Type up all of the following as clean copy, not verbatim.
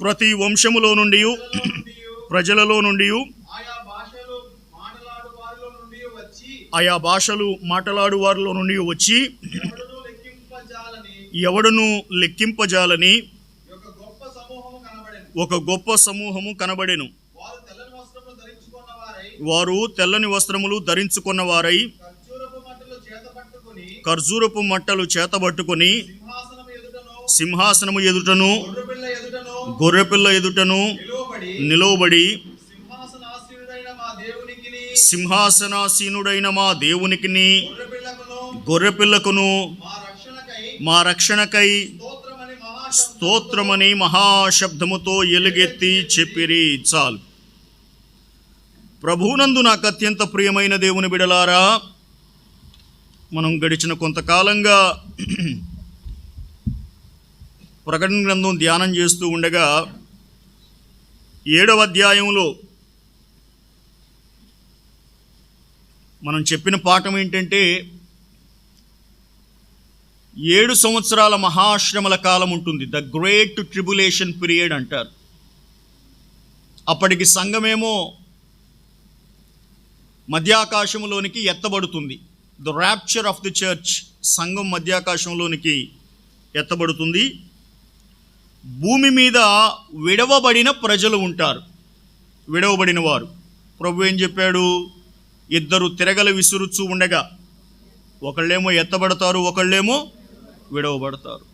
ప్రతి వంశములో నుండి ప్రజలలో నుండి ఆయా భాషలు మాట్లాడు వారిలో నుండి వచ్చి ఎవడును లెక్కింపజాలని ఒక గొప్ప సమూహము కనబడెను. వారు తెల్లని వస్త్రములు ధరించుకున్న వారై ఖర్జూరపు మట్టలు చేతబట్టుకొని సింహాసనము ఎదుటను గొర్రెపిల్ల ఎదుటను నిలువబడి సింహాసనాసీనుడైన మా దేవునికిని గొర్రెపిల్లకును మా రక్షణకై స్తోత్రమని మహాశబ్దముతో ఎలుగెత్తి చెప్పిరి. చాలు. ప్రభువునందు నాకు అత్యంత ప్రియమైన దేవుని బిడలారా, మనం గడిచిన కొంతకాలంగా ప్రకటన గ్రంథం ధ్యానం చేస్తూ ఉండగా 7వ అధ్యాయంలో మనం చెప్పిన పాఠం ఏంటంటే 7 సంవత్సరాల మహాశ్రమల కాలం ఉంటుంది. ద గ్రేట్ ట్రిబులేషన్ పీరియడ్ అంటారు. అప్పటికి సంఘమేమో మధ్యాకాశంలోనికి ఎత్తబడుతుంది. The rapture of the church. సంఘం మధ్యాకాశంలోనికి ఎత్తబడుతుంది. భూమి మీద విడవబడిన ప్రజలు ఉంటారు, విడవబడిన వారు. ప్రభు ఏం చెప్పాడు? 2 తిరగలు విసురుచూ ఉండగా ఒకళ్ళేమో ఎత్తబడతారు, ఒకళ్ళేమో విడవబడతారు.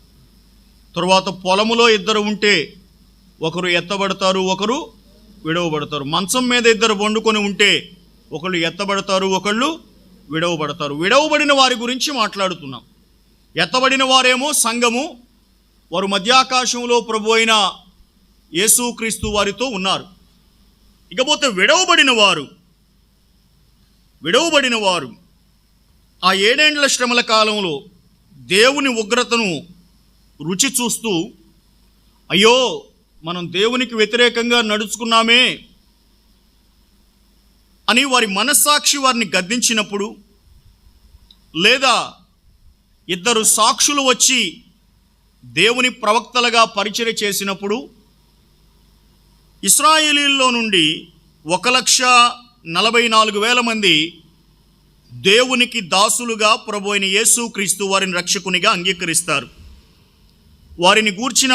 తరువాత పొలములో 2 ఉంటే ఒకరు ఎత్తబడతారు, ఒకరు విడవబడతారు. మంచం మీద 2 వండుకొని ఉంటే ఒకళ్ళు ఎత్తబడతారు, ఒకళ్ళు విడవబడతారు. విడవబడిన వారి గురించి మాట్లాడుతున్నాం. ఎత్తబడిన వారేమో సంఘము, వారు మధ్యాకాశంలో ప్రభు అయిన యేసుక్రీస్తు వారితో ఉన్నారు. ఇకపోతే విడవబడిన వారు ఆ 7 ఏండ్ల శ్రమల కాలంలో దేవుని ఉగ్రతను రుచి చూస్తూ, అయ్యో మనం దేవునికి వ్యతిరేకంగా నడుచుకున్నామే అని వారి మనస్సాక్షి వారిని గద్దించినప్పుడు, లేదా 2 సాక్షులు వచ్చి దేవుని ప్రవక్తలుగా పరిచర్య చేసినప్పుడు, ఇశ్రాయేలీల్లో నుండి 1,44,000 మంది దేవునికి దాసులుగా ప్రభు అయిన యేసుక్రీస్తు వారిని రక్షకునిగా అంగీకరిస్తారు. వారిని గూర్చిన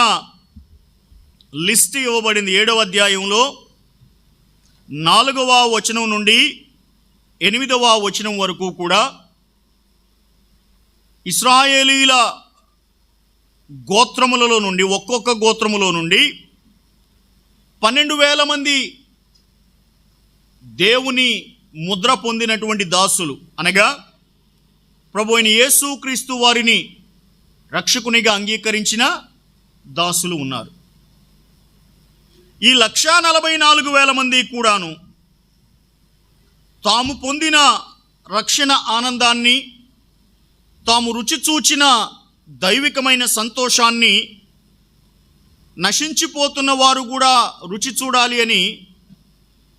లిస్ట్ ఇవ్వబడింది 7వ అధ్యాయంలో 4వ వచనం నుండి 8వ వచనం వరకు కూడా. ఇశ్రాయేలీల గోత్రములలో నుండి, ఒక్కొక్క గోత్రములో నుండి 12,000 మంది దేవుని ముద్ర పొందినటువంటి దాసులు, అనగా ప్రభు అయిన యేసుక్రీస్తు వారిని రక్షకునిగా అంగీకరించిన దాసులు ఉన్నారు. ఈ 1,44,000 మంది కూడాను తాము పొందిన రక్షణ ఆనందాన్ని, తాము రుచి చూచిన దైవికమైన సంతోషాన్ని నశించిపోతున్న వారు కూడా రుచి చూడాలి అని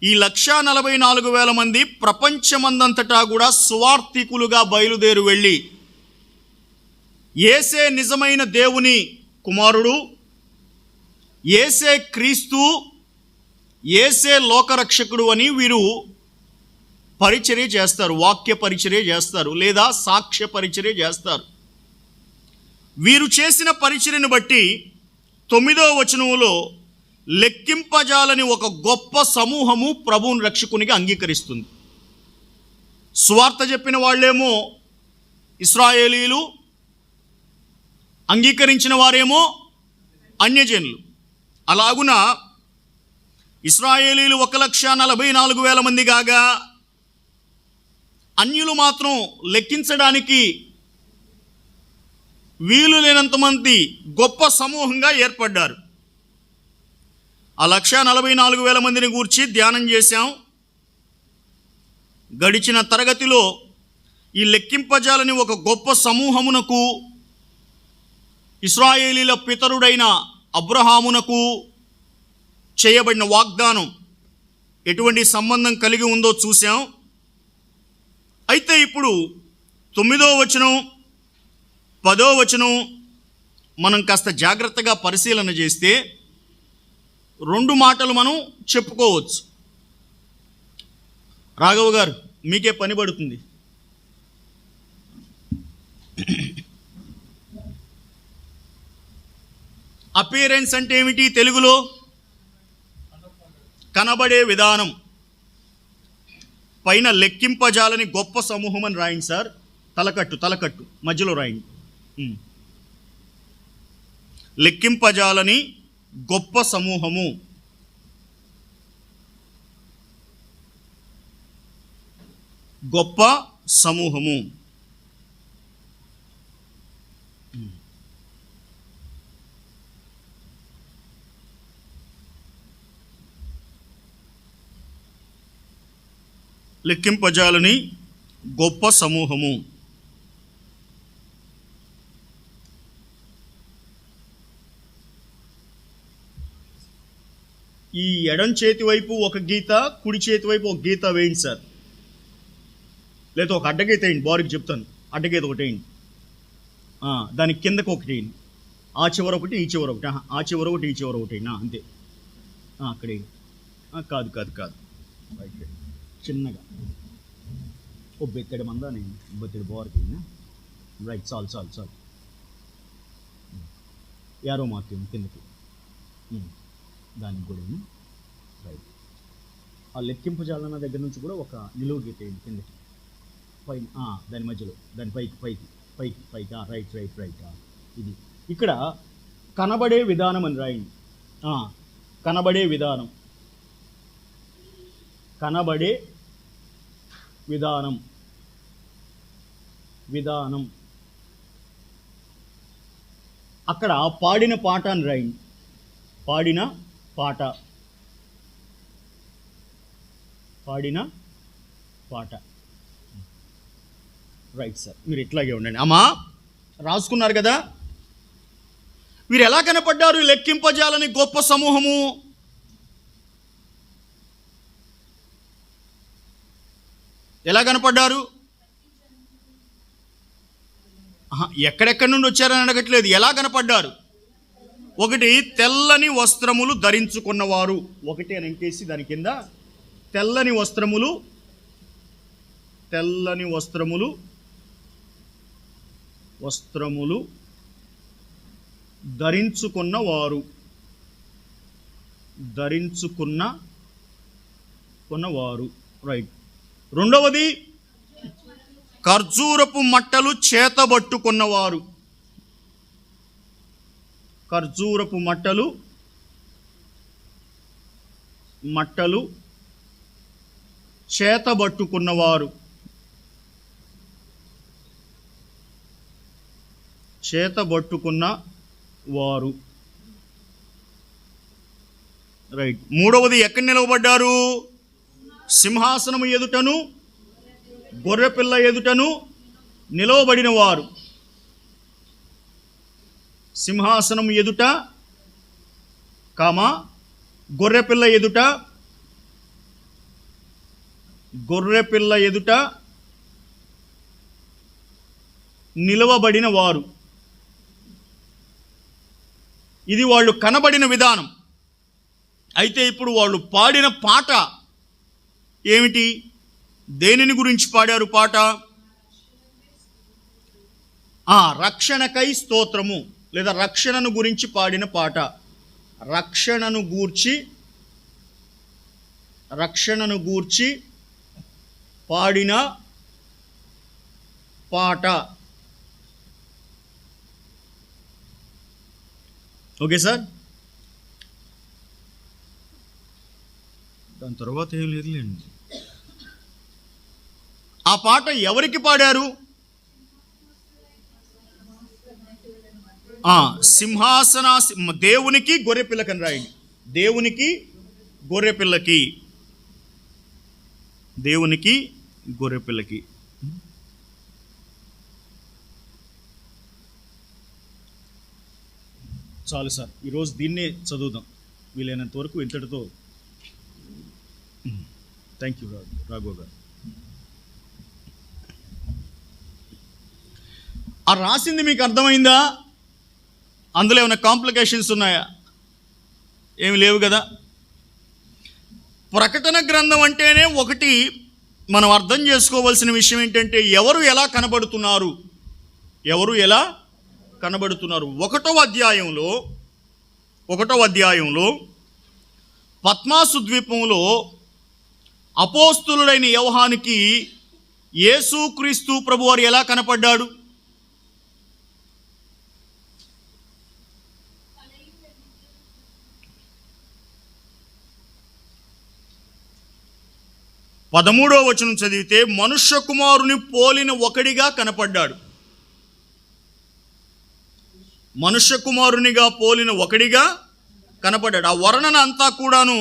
ఈ 1,44,000 మంది ప్రపంచమందంతటా కూడా సువార్థికులుగా బయలుదేరి వెళ్ళి, యేసే నిజమైన దేవుని కుమారుడు, యేసే క్రీస్తు, యేసే లోకరక్షకుడు అని వీరు పరిచర్య చేస్తారు, వాక్య పరిచర్య చేస్తారు, లేదా సాక్ష్య పరిచర్య చేస్తారు. వీరు చేసిన పరిచర్యను బట్టి 9వ వచనంలో లెక్కింపజాలని ఒక గొప్ప సమూహము ప్రభువుని రక్షకునిగా అంగీకరిస్తుంది. సువార్త చెప్పిన వాళ్ళేమో ఇశ్రాయేలీలు, అంగీకరించిన వారేమో అన్యజనులు. అలాగున ఇశ్రాయేలీలు 1,44,000 మంది కాగా, అన్యులు మాత్రం లెక్కించడానికి వీలు లేనంత మంది గొప్ప సమూహంగా ఏర్పడ్డారు. ఆ 1,44,000 మందిని గూర్చి ధ్యానం చేశాం. గడిచిన తరగతిలో ఈ లెక్కింపజాలని ఒక గొప్ప సమూహమునకు, ఇశ్రాయేలీల పితరుడైన అబ్రహామునకు చేయబడిన వాగ్దానం ఎటువంటి సంబంధం కలిగి ఉందో చూసాం. అయితే ఇప్పుడు 9వ వచనం 10వ వచనం మనం కాస్త జాగ్రత్తగా పరిశీలన చేస్తే, రెండు మాటలు మనం చెప్పుకోవచ్చు. రాఘవ గారు, మీకే పని పడుతుంది. అపియరెన్స్ అంటే ఏమిటి తెలుగులో? కనబడే విధానం. పైన లెక్కింపజాలని గొప్ప సమూహం అని రాయండి సార్. తలకట్టు మధ్యలో రాయండి. లెక్కింపజాలని గొప్ప సమూహము. గొప్ప సమూహము. లెక్కింపజాలని గొప్ప సమూహము. ఈ ఎడం చేతి వైపు ఒక గీత, కుడి చేతి వైపు ఒక గీత వేయండి సార్. లేదా ఒక అడ్డగీత వేయండి. బారికి చెప్తాను, అడ్డగీత ఒకటి వేయండి. దానికి కిందకు ఒకటి వేయండి. ఆ చివర ఒకటి, ఈ చివర ఒకటి. ఆ చివర ఒకటి, ఈ చివర ఒకటి వేయండి. అంతే. అక్కడ కాదు రైట్. చిన్నగా ఓ బెత్తడి మందా, నేను బెత్తడి బారికి రైట్. చాలు. యారో మార్క్ కిందకి, దానికి కూడా రైట్. ఆ లెక్కింపజాలన్న దగ్గర నుంచి కూడా ఒక నిలువు గీత వేయండి కిందకి, పైన దాని మధ్యలో, దాని పైకి రైట్. ఇది ఇక్కడ కనబడే విధానం అని రాయండి. కనబడే విధానం. అక్కడ పాడిన పాట అని రాయండి. పాడిన పాట. రైట్ సార్, మీరు ఇట్లాగే ఉండండి. అమ్మా రాసుకున్నారు కదా? వీరు ఎలా కనపడ్డారు? లెక్కింపజాలని గొప్ప సమూహము. ఎలా కనపడ్డారు? ఎక్కడెక్కడి నుండి వచ్చారని అడగట్లేదు, ఎలా కనపడ్డారు? ఒకటి, తెల్లని వస్త్రములు ధరించుకున్నవారు. ఒకటి అని ఇంకేసి దాని కింద తెల్లని వస్త్రములు ధరించుకున్నవారు. రైట్. రెండవది, ఖర్జూరపు మట్టలు చేతబట్టుకున్నవారు. ఖర్జూరపు మట్టలు చేతబట్టుకున్నవారు. రైట్. మూడవది, ఎక్కడ నిలవబడ్డారు? సింహాసనము ఎదుటను గొర్రెపిల్ల ఎదుటను నిలవబడిన వారు. సింహాసనం ఎదుట, గొర్రెపిల్ల ఎదుట నిలవబడిన వారు. ఇది వాళ్ళు కనబడిన విధానం. అయితే ఇప్పుడు వాళ్ళు పాడిన పాట ఏమిటి? దేనిని గురించి పాడారు పాట? రక్షణకై స్తోత్రము, లేదా రక్షణను గురించి పాడిన పాట. రక్షణను గూర్చి పాడిన పాట. Okay sir. దాని తర్వాత ఏం లేదులేండి. ఆ పాట ఎవరికి పాడారు? దేవునికి, గొర్రెపిల్లకని రాయండి. దేవునికి, గొర్రెపిల్లకి. చాలు సార్, ఈరోజు దీన్నే చదువుదాం వీలైనంత వరకు. ఇంతటితో థ్యాంక్ యూ రాఘవ్ గారు. ఆ రాసింది మీకు అర్థమైందా? అందులో ఏమైనా కాంప్లికేషన్స్ ఉన్నాయా? ఏమి లేవు కదా. ప్రకటన గ్రంథం అంటేనే ఒకటి మనం అర్థం చేసుకోవాల్సిన విషయం ఏంటంటే ఎవరు ఎలా కనబడుతున్నారు, ఎవరు ఎలా కనబడుతున్నారు. ఒకటవ అధ్యాయంలో పద్మాసు ద్వీపంలో అపోస్తులుడైన యోహానుకి యేసుక్రీస్తు ప్రభువారు ఎలా కనపడ్డాడు? పదమూడవ వచనం చదివితే మనుష్య కుమారుని పోలిన ఒకడిగా కనపడ్డాడు. మనుష్య కుమారునిగా పోలిన ఒకడిగా కనపడ్డాడు. ఆ వర్ణన అంతా కూడాను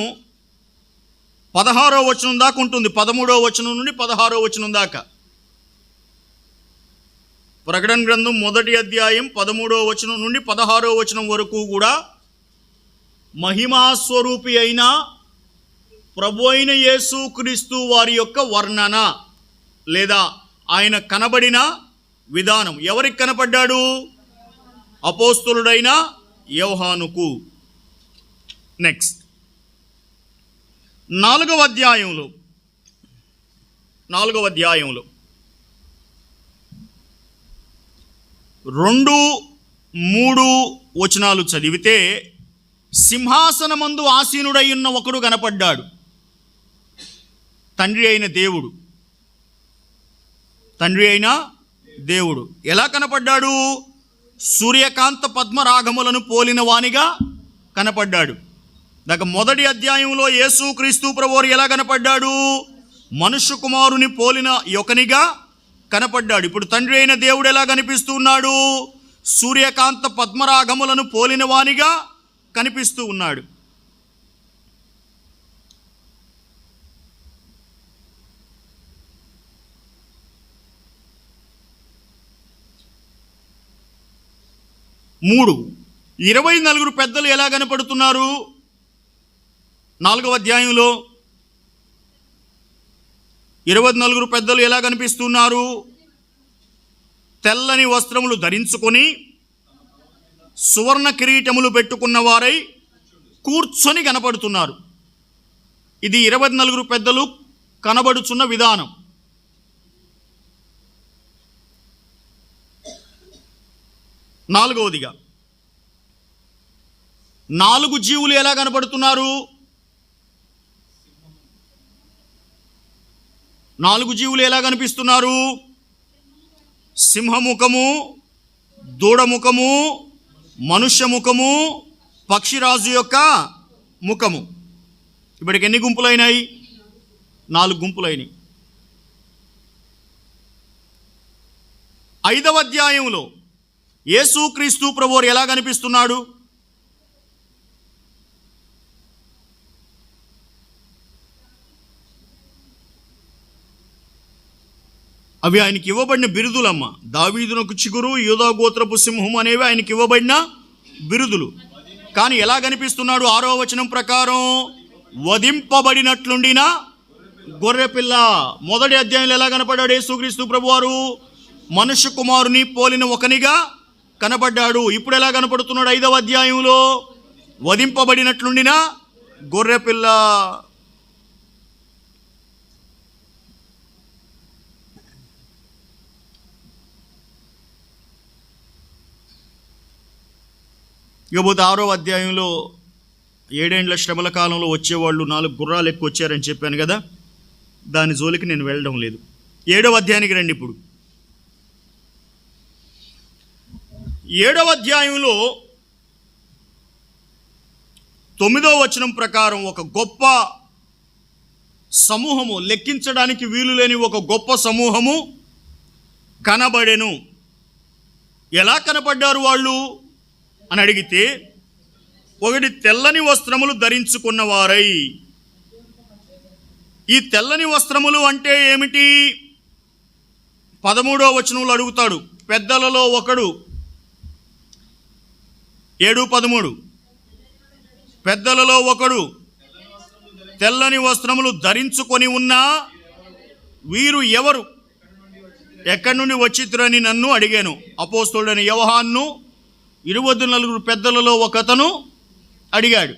16వ వచనం దాకా ఉంటుంది. 13వ వచనం నుండి 16వ వచనం దాకా. ప్రకటన గ్రంథం 1వ అధ్యాయం 13వ వచనం నుండి 16వ వచనం వరకు కూడా మహిమాస్వరూపి అయిన ప్రభు అయిన యేసుక్రీస్తు వారి యొక్క వర్ణన లేదా ఆయన కనబడిన విధానం. ఎవరికి కనపడ్డాడు? అపోస్తులుడైన యోహానుకు. నెక్స్ట్ 4వ అధ్యాయంలో 2-3 వచనాలు చదివితే సింహాసనమందు ఆసీనుడై ఉన్న ఒకడు కనపడ్డాడు. తండ్రి అయిన దేవుడు ఎలా కనపడ్డాడు? సూర్యకాంత పద్మరాగములను పోలిన వానిగా కనపడ్డాడు. దాకా 1వ అధ్యాయంలో యేసుక్రీస్తు ప్రభువారు ఎలా కనపడ్డాడు? మనుష్య కుమారుని పోలిన యొకనిగా కనపడ్డాడు. ఇప్పుడు తండ్రి అయిన దేవుడు ఎలా కనిపిస్తూ ఉన్నాడు? సూర్యకాంత పద్మరాగములను పోలిన వానిగా కనిపిస్తూ ఉన్నాడు. మూడు 24 పెద్దలు ఎలా కనపడుతున్నారు? 4వ అధ్యాయంలో 24 పెద్దలు ఎలా కనిపిస్తున్నారు? తెల్లని వస్త్రములు ధరించుకొని సువర్ణ కిరీటములు పెట్టుకున్న వారై కూర్చొని కనపడుతున్నారు. ఇది 24 పెద్దలు కనబడుచున్న విధానం. నాలుగవదిగా 4 జీవులు ఎలా కనపడుతున్నారు? 4 జీవులు ఎలా కనిపిస్తున్నారు? సింహముఖము, దూడముఖము, మనుష్య ముఖము, పక్షిరాజు యొక్క ముఖము. ఇప్పటికి ఎన్ని గుంపులైనాయి? 4 గుంపులైనవి. 5వ అధ్యాయంలో యేసుక్రీస్తు ప్రభువారు ఎలా కనిపిస్తున్నాడు? అవి ఆయనకి ఇవ్వబడిన బిరుదులమ్మ. దావీదునకు చిగురు, యూదా గోత్రపు సింహం అనేవి ఆయనకి ఇవ్వబడిన బిరుదులు. కానీ ఎలా కనిపిస్తున్నాడు? 6వ వచనం ప్రకారం వధింపబడినట్లుండిన గొర్రెపిల్ల. 1వ అధ్యాయంలో ఎలా కనపడ్డాడు యేసుక్రీస్తు ప్రభువారు? మనుష్య కుమారుని పోలిన ఒకనిగా కనపడ్డాడు. ఇప్పుడు ఎలా కనపడుతున్నాడు? 5వ అధ్యాయంలో వధింపబడినట్లుండిన గొర్రెపిల్ల. ఇకపోతే 6వ అధ్యాయంలో 7 ఏండ్ల శ్రమల కాలంలో వచ్చేవాళ్ళు 4 గుర్రాలు ఎక్కువ వచ్చారని చెప్పాను కదా, దాని జోలికి నేను వెళ్ళడం లేదు. 7వ అధ్యాయానికి రండి. ఇప్పుడు 7వ అధ్యాయంలో 9వ వచనం ప్రకారం ఒక గొప్ప సమూహము, లెక్కించడానికి వీలు లేని ఒక గొప్ప సమూహము కనబడెను. ఎలా కనపడ్డారు వాళ్ళు అని అడిగితే, ఒకటి తెల్లని వస్త్రములు ధరించుకున్నవారై. ఈ తెల్లని వస్త్రములు అంటే ఏమిటి? 13వ వచనంలో అడుగుతాడు. పెద్దలలో ఒకడు 7:13 పెద్దలలో ఒకడు తెల్లని వస్త్రములు ధరించుకొని ఉన్నా వీరు ఎవరు, ఎక్కడి నుండి వచ్చితురని నన్ను అడిగాను. అపోస్తలుడైన యోహాను 24 పెద్దలలో ఒకతను అడిగాడు.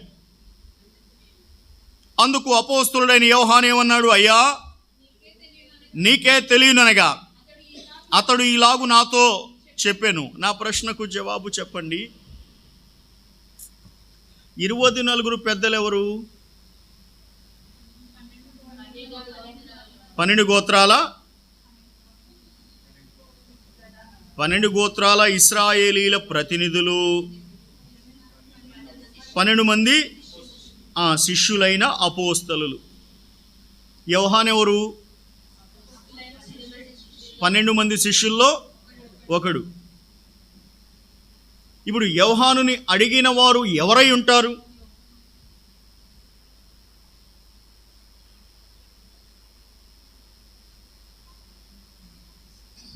అందుకు అపోస్తలుడైన యోహాను ఏమన్నాడు? అయ్యా, నీకే తెలియననగా అతడు ఇలాగు నాతో చెప్పాను. నా ప్రశ్నకు జవాబు చెప్పండి. 24 పెద్దలు ఎవరు? 12 గోత్రాల 12 గోత్రాల ఇశ్రాయేలీల ప్రతినిధులు, 12 మంది శిష్యులైన అపోస్తలులు. యోహాను ఎవరు? 12 మంది శిష్యుల్లో ఒకడు. ఇప్పుడు యోహానుని అడిగిన వారు ఎవరై ఉంటారు?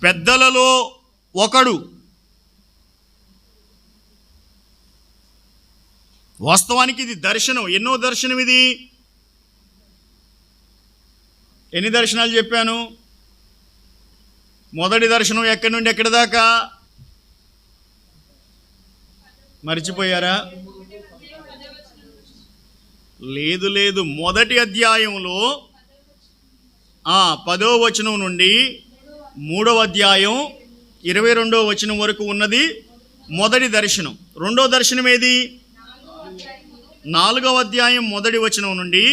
పెద్దలలో ఒకడు. వాస్తవానికి ఇది దర్శనం. ఎన్నో దర్శనం ఇది? ఎన్ని దర్శనాలు చెప్పాను? మొదటి దర్శనం ఎక్కడి నుండి ఎక్కడి దాకా మర్చిపోయారా? లేదు, మొదటి అధ్యాయంలో 10వ వచనం నుండి 3వ అధ్యాయం 22వ వచనం వరకు ఉన్నది మొదటి దర్శనం. రెండో దర్శనం ఏది? 4వ అధ్యాయం మొదటి వచనం నుండి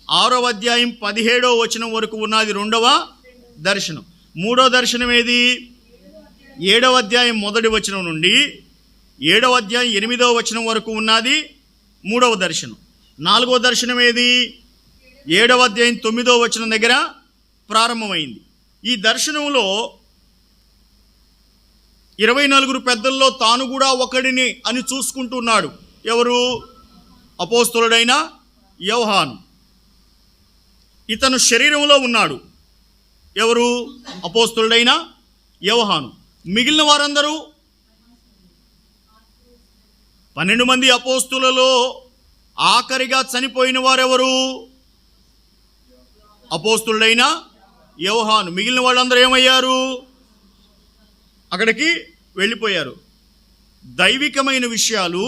6వ అధ్యాయం 17వ వచనం వరకు ఉన్నది రెండవ దర్శనం. మూడో దర్శనం ఏది? 7వ అధ్యాయం మొదటి వచనం నుండి 7వ అధ్యాయం 8వ వచనం వరకు ఉన్నది మూడవ దర్శనం. 4వ దర్శనం ఏది? 7వ అధ్యాయం 9వ వచనం దగ్గర ప్రారంభమైంది. ఈ దర్శనంలో 24 పెద్దల్లో తాను కూడా ఒకడిని అని చూసుకుంటున్నాడు. ఎవరు? అపోస్తలుడైన యోహాను. ఇతను శరీరంలో ఉన్నాడు. ఎవరు? అపోస్తలుడైన యోహాను. మిగిలిన వారందరూ 12 మంది అపోస్తలులలో ఆఖరిగా చనిపోయిన వారెవరు? అపోస్తలుడైన యోహాను. మిగిలిన వాళ్ళందరూ ఏమయ్యారు? అక్కడికి వెళ్ళిపోయారు. దైవికమైన విషయాలు,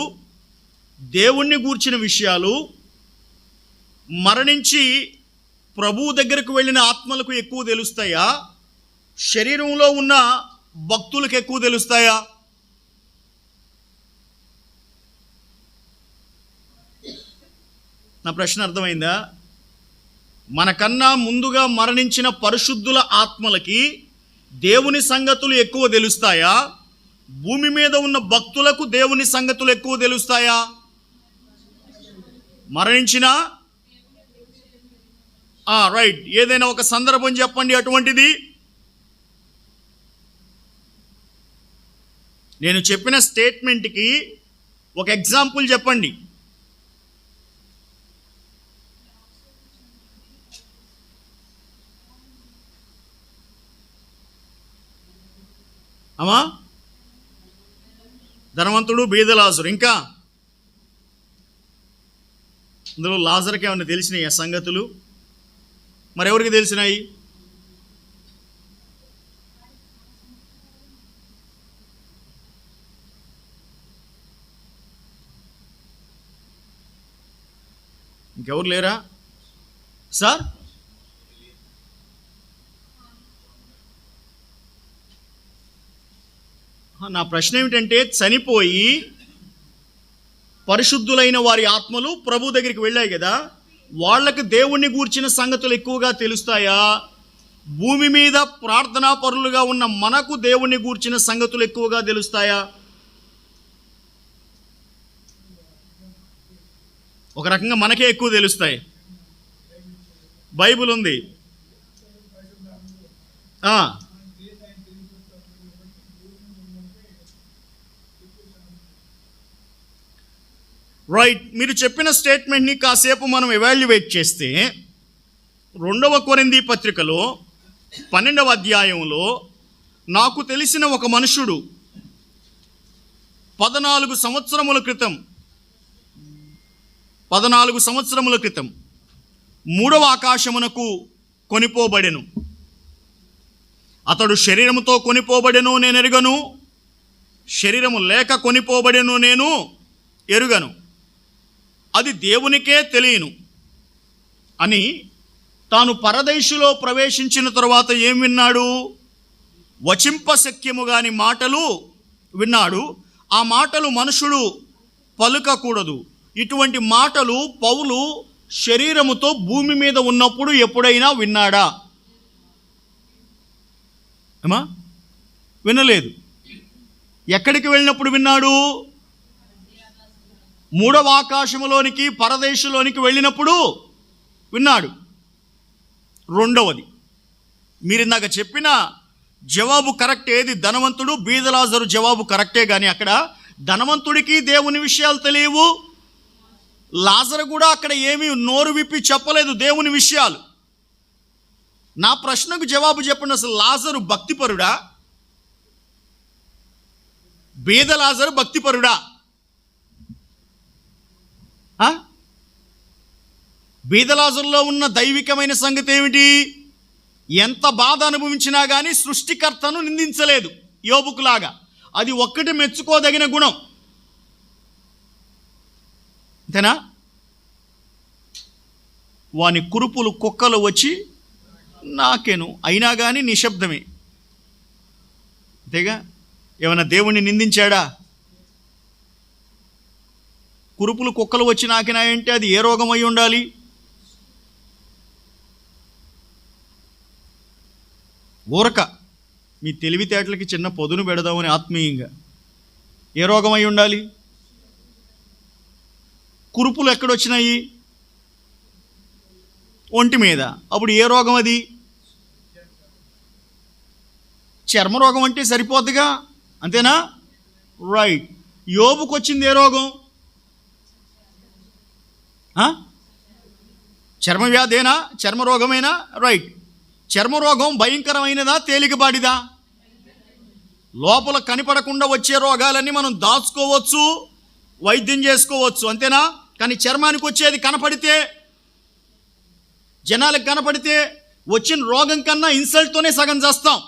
దేవుణ్ణి గూర్చిన విషయాలు మరణించి ప్రభువు దగ్గరకు వెళ్ళిన ఆత్మలకు ఎక్కువ తెలుస్తాయా, శరీరంలో ఉన్న భక్తులకు ఎక్కువ తెలుస్తాయా? నా ప్రశ్న అర్థమైందా? మనకన్నా ముందుగా మరణించిన పరిశుద్ధుల ఆత్మలకి దేవుని సంగతులు ఎక్కువ తెలుస్తాయా, భూమి మీద ఉన్న భక్తులకు దేవుని సంగతులు ఎక్కువ తెలుస్తాయా? మరణించిన రైట్. ఏదైనా ఒక సందర్భం చెప్పండి అటువంటిది. నేను చెప్పిన స్టేట్మెంట్కి ఒక ఎగ్జాంపుల్ చెప్పండి. అమ్మా, ధనవంతుడు, బీద లాజరు. ఇంకా అందులో లాజర్కి ఏమన్నా తెలిసినాయి ఆ సంగతులు? మరెవరికి తెలిసినాయి? ఇంకెవరు లేరా సార్? నా ప్రశ్న ఏమిటంటే, చనిపోయి పరిశుద్ధులైన వారి ఆత్మలు ప్రభు దగ్గరికి వెళ్ళాయి కదా, వాళ్ళకి దేవుణ్ణి గూర్చిన సంగతులు ఎక్కువగా తెలుస్తాయా, భూమి మీద ప్రార్థనా పరులుగా ఉన్న మనకు దేవుణ్ణి గూర్చిన సంగతులు ఎక్కువగా తెలుస్తాయా? ఒక రకంగా మనకే ఎక్కువ తెలుస్తాయి. బైబిల్ ఉంది. రైట్. మీరు చెప్పిన స్టేట్మెంట్ని కాసేపు మనం ఎవాల్యుయేట్ చేస్తే 2వ కొరింథీ పత్రికలో 12వ అధ్యాయంలో నాకు తెలిసిన ఒక మనుషుడు 14 సంవత్సరముల క్రితం 3వ ఆకాశమునకు కొనిపోబడెను. అతడు శరీరముతో కొనిపోబడెను నేను ఎరుగను, శరీరము లేక కొనిపోబడెను నేను ఎరుగను. అది దేవునికే తెలియను అని తాను పరదేశులో ప్రవేశించిన తరువాత ఏం విన్నాడు? వచింపశక్యము గాని మాటలు విన్నాడు. ఆ మాటలు మనుషుడు పలుకకూడదు. ఇటువంటి మాటలు పౌలు శరీరముతో భూమి మీద ఉన్నప్పుడు ఎప్పుడైనా విన్నాడా? ఏమా? వినలేదు. ఎక్కడికి వెళ్ళినప్పుడు విన్నాడు? మూడవ ఆకాశములోనికి, పరదేశంలోనికి వెళ్ళినప్పుడు విన్నాడు. రెండవది, మీరు ఇందాక చెప్పిన జవాబు కరెక్ట్. ఏది? ధనవంతుడు బీదలాజరు జవాబు కరెక్టే, కానీ అక్కడ ధనవంతుడికి దేవుని విషయాలు తెలియవు. లాజరు కూడా అక్కడ ఏమీ నోరు విప్పి చెప్పలేదు దేవుని విషయాలు. నా ప్రశ్నకు జవాబు చెప్పండి. అసలు లాజరు భక్తిపరుడా? బీద లాజరు భక్తిపరుడా? బీద లాజరులో ఉన్న దైవికమైన సంగతి ఏమిటి? ఎంత బాధ అనుభవించినా కానీ సృష్టికర్తను నిందించలేదు యోబుకులాగా. అది ఒక్కటి మెచ్చుకోదగిన గుణం. అంతేనా? వాని కురుపులు కుక్కలు వచ్చి నాకేను, అయినా కానీ నిశ్శబ్దమే. అంతేగా? ఏమైనా దేవుణ్ణి నిందించాడా? కురుపులు కుక్కలు వచ్చి నాకినాయంటే అది ఏ రోగం అయి ఉండాలి? ఊరక మీ తెలివితేటలకి చిన్న పొదును పెడదామని ఆత్మీయంగా. ఏ రోగం అయి ఉండాలి? కురుపులు ఎక్కడొచ్చినాయి? ఒంటి మీద. అప్పుడు ఏ రోగం అది? చర్మరోగం అంటే సరిపోద్దిగా, అంతేనా? రైట్. యోబుకు వచ్చింది ఏ రోగం? చర్మవ్యాధేనా? చర్మరోగమేనా? రైట్. చర్మరోగం భయంకరమైనదా, తేలికపాటిదా? లోపల కనిపడకుండా వచ్చే రోగాలన్నీ మనం దాచుకోవచ్చు, వైద్యం చేసుకోవచ్చు, అంతేనా? కానీ చర్మానికి వచ్చేది కనపడితే, జనాలకు కనపడితే వచ్చిన రోగం కన్నా ఇన్సల్ట్తోనే సగం చేస్తాం,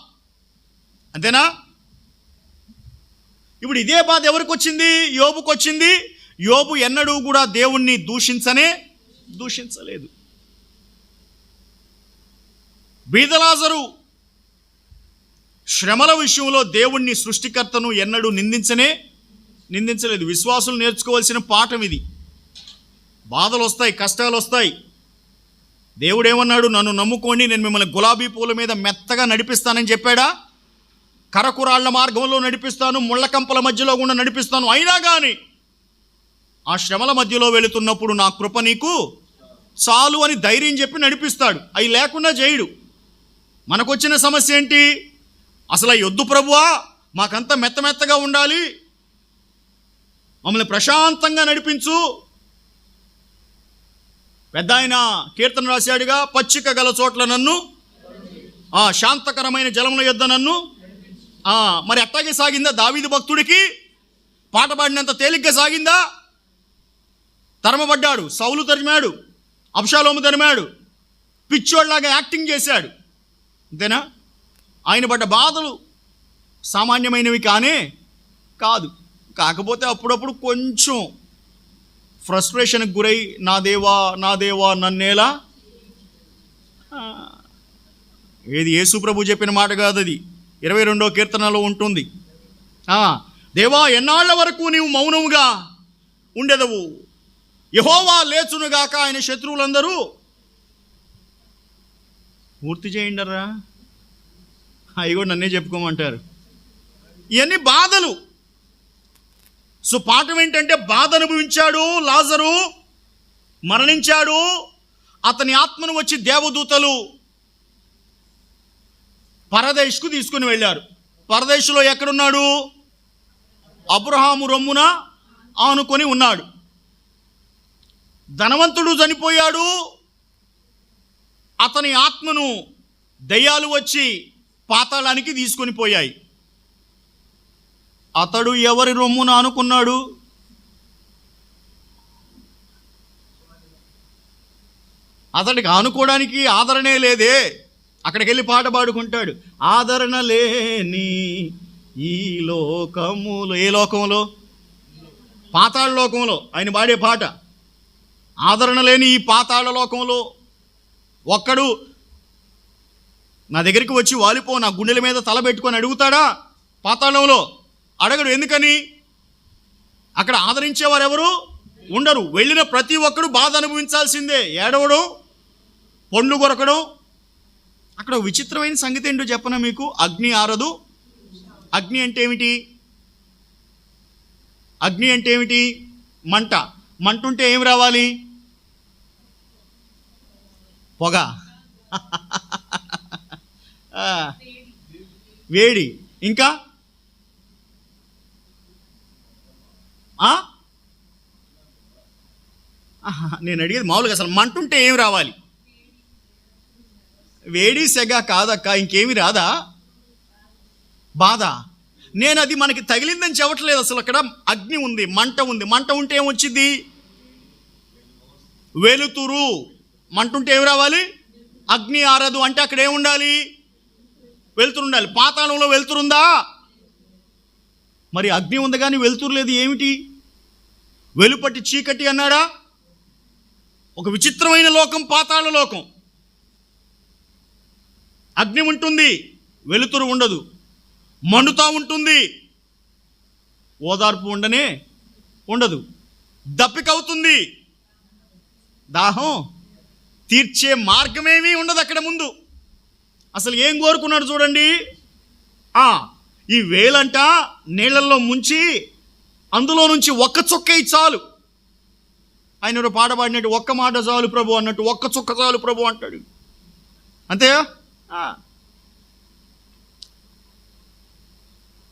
అంతేనా? ఇప్పుడు ఇదే బాధ ఎవరికి వచ్చింది? యోబుకు వచ్చింది. యోబు ఎన్నడూ కూడా దేవుణ్ణి దూషించలేదు. బీదలాజరు శ్రమల విషయంలో దేవుణ్ణి, సృష్టికర్తను ఎన్నడూ నిందించలేదు. విశ్వాసులు నేర్చుకోవాల్సిన పాఠం ఇది. బాధలు వస్తాయి, కష్టాలు వస్తాయి. దేవుడు ఏమన్నాడు? నన్ను నమ్ముకోండి, నేను మిమ్మల్ని గులాబీ పూల మీద మెత్తగా నడిపిస్తానని చెప్పాడా? కరకురాళ్ల మార్గంలో నడిపిస్తాను, ముళ్ళ కంపల మధ్యలో గుండా నడిపిస్తాను. అయినా కానీ ఆ శ్రమల మధ్యలో వెళుతున్నప్పుడు నా కృప నీకు చాలు అని ధైర్యం చెప్పి నడిపిస్తాడు. అవి లేకుండా చేయడు. మనకొచ్చిన సమస్య ఏంటి? అసలు యొద్దు ప్రభువా, మాకంతా మెత్తగా ఉండాలి, మమ్మల్ని ప్రశాంతంగా నడిపించు. పెద్ద ఆయన కీర్తన రాశాడుగా, పచ్చిక గల చోట్ల నన్ను, శాంతకరమైన జలముల యొద్ద నన్ను. మరి అట్టాగే సాగిందా దావీదు భక్తుడికి? పాట పాడినంత తేలిగ్గా సాగిందా? తరమబడ్డాడు, సౌలు తరిమాడు, అబ్షాలోము తరిమాడు, పిచ్చోళ్లాగా యాక్టింగ్ చేశాడు, అంతేనా? ఆయన పడ్డ బాధలు సామాన్యమైనవి కాదు. కాకపోతే అప్పుడప్పుడు కొంచెం ఫ్రస్ట్రేషన్కి గురై నా దేవా నన్నేలా. ఏది యేసు ప్రభు చెప్పిన మాట కాదు, అది 22వ కీర్తనలో ఉంటుంది. దేవా, ఎన్నాళ్ల వరకు నీవు మౌనముగా ఉండెదవు? యెహోవా లేచునుగాక, ఆయన శత్రువులందరూ పూర్తి చేయండరా. అవి కూడా నన్నే చెప్పుకోమంటారు. ఇవన్నీ బాధలు. సో పాఠం ఏంటంటే, బాధ అనుభవించాడు లాజరు, మరణించాడు. అతని ఆత్మను వచ్చి దేవదూతలు పరదేశుకు తీసుకుని వెళ్ళారు. పరదేశులో ఎక్కడున్నాడు? అబ్రహాము రొమ్మున ఆనుకొని ఉన్నాడు. ధనవంతుడు చనిపోయాడు. అతని ఆత్మను దయ్యాలు వచ్చి పాతాళానికి తీసుకొని పోయాయి. అతడు ఎవరి రొమ్మున ఆనుకున్నాడు? అతడికి ఆనుకోవడానికి ఆదరణే లేదే. అక్కడికి వెళ్ళి పాట పాడుకుంటాడు, ఆదరణ లేని ఈ లోకములో. ఏ లోకంలో? పాతాళ లోకంలో ఆయన పాడే పాట. ఆదరణ లేని ఈ పాతాళ లోకంలో ఒక్కడు నా దగ్గరికి వచ్చి వాలిపో, నా గుండెల మీద తల పెట్టుకొని అడుగుతాడా? పాతాళంలో అడగడు. ఎందుకని? అక్కడ ఆదరించేవారు ఎవరు ఉండరు. వెళ్ళిన ప్రతి ఒక్కడు బాధ అనుభవించాల్సిందే. ఏడవడం, పండ్లు కొరకడం. అక్కడ విచిత్రమైన సంగతి ఏంటో చెప్పనా మీకు? అగ్ని ఆరదు. అగ్ని అంటే ఏమిటి? అగ్ని అంటే ఏమిటి? మంట. మంట ఉంటే ఏం రావాలి? పొగ. వేడి. ఇంకా నేను అడిగేది మామూలుగా అసలు మంట ఉంటే ఏం రావాలి? వేడి, సెగ కాదక్క, ఇంకేమి రాదా? బాధ. నేను అది మనకి తగిలిందని చెప్పట్లేదు. అసలు అక్కడ అగ్ని ఉంది, మంట ఉంది. మంట ఉంటే ఏమొచ్చింది? వెలుతురు. మంట ఉంటే ఏమి రావాలి? అగ్ని ఆరదు అంటే అక్కడ ఏముండాలి? వెలుతురు ఉండాలి. పాతాళంలో వెలుతురుందా? మరి అగ్ని ఉంది కానీ వెలుతురు లేదు, ఏమిటి? వెలుపటి చీకటి అన్నాడా? ఒక విచిత్రమైన లోకం పాతాళ లోకం. అగ్ని ఉంటుంది, వెలుతురు ఉండదు. మండుతా ఉంటుంది, ఓదార్పు ఉండదు. దప్పిక అవుతుంది, దాహం తీర్చే మార్గమేమీ ఉండదు అక్కడ ముందు. అసలు ఏం కోరుకున్నాడు చూడండి. ఈ వేలంట నీళ్ళల్లో ముంచి అందులో నుంచి ఒక్క చుక్క చాలు. ఆయన పాట పాడినట్టు ఒక్క మాట చాలు ప్రభు అన్నట్టు, ఒక్క చుక్క చాలు ప్రభు అంటాడు. అంతేగా?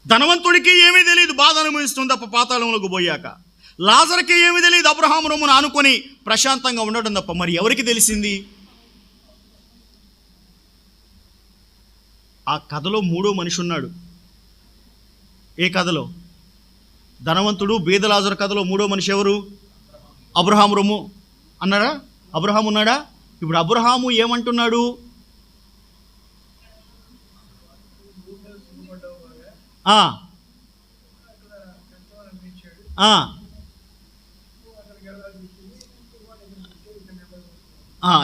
ధనవంతుడికి ఏమీ తెలియదు, బాధ అనుభవిస్తుంది తప్ప పాతాళంలోకి పోయాక. లాజరుకి ఏమీ తెలియదు, అబ్రహాము రొమ్మును ఆనుకొని ప్రశాంతంగా ఉండడం తప్ప. మరి ఎవరికి తెలిసింది? ఆ కథలో మూడో మనిషి ఉన్నాడు. ఏ కథలో? ధనవంతుడు బీద లాజరు కథలో మూడో మనిషి ఎవరు? అబ్రహాము రొమ్ము అన్నారా? అబ్రహాము ఉన్నాడా? ఇప్పుడు అబ్రహాము ఏమంటున్నాడు?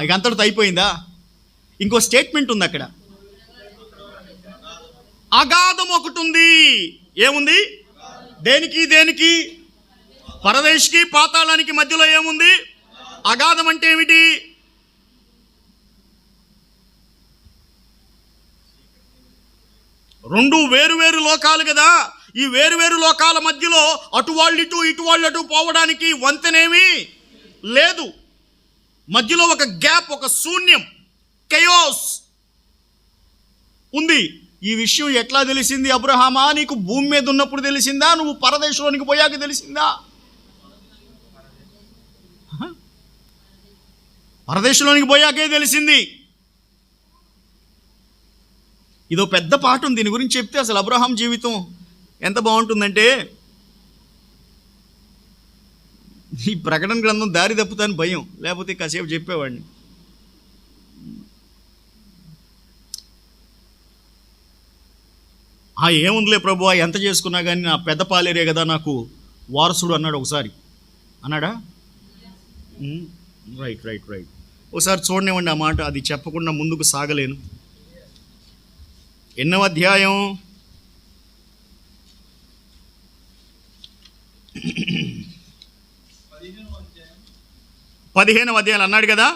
ఇక అంతటితో అయిపోయిందా? ఇంకో స్టేట్మెంట్ ఉంది అక్కడ. అగాధం ఒకటి ఉంది. ఏముంది? దేనికి? పరదేశికి పాతాళానికి మధ్యలో ఏముంది? అగాధం అంటే ఏమిటి? రెండు వేరు లోకాలు కదా. ఈ వేరు లోకాల మధ్యలో అటు వాళ్ళు ఇటు వాళ్ళు అటు పోవడానికి వంతెనేమీ లేదు. మధ్యలో ఒక గ్యాప్, ఒక శూన్యం, కయోస్ ఉంది. ఈ విషయం ఎట్లా తెలిసింది? అబ్రహామా, నీకు భూమి మీద ఉన్నప్పుడు తెలిసిందా? నువ్వు పరదేశంలోనికి పోయాక తెలిసిందా? పరదేశంలోనికి పోయాకే తెలిసింది. ఇదో పెద్ద పాట ఉంది దీని గురించి చెప్తే. అసలు అబ్రహాం జీవితం ఎంత బాగుంటుందంటే, ఈ ప్రకటన గ్రంథం దారి తప్పుతాని భయం, లేకపోతే కాసేపు చెప్పేవాడిని. ఏముందిలే ప్రభు, ఎంత చేసుకున్నా కానీ నా పెద్ద పాలేరే కదా నాకు వారసుడు అన్నాడు ఒకసారి. అన్నాడా? రైట్. ఒకసారి చూడనివ్వండి ఆ మాట. అది చెప్పకుండా ముందుకు సాగలేను. ఎన్నవ అధ్యాయం? 15వ అధ్యాయం అన్నాడు కదా.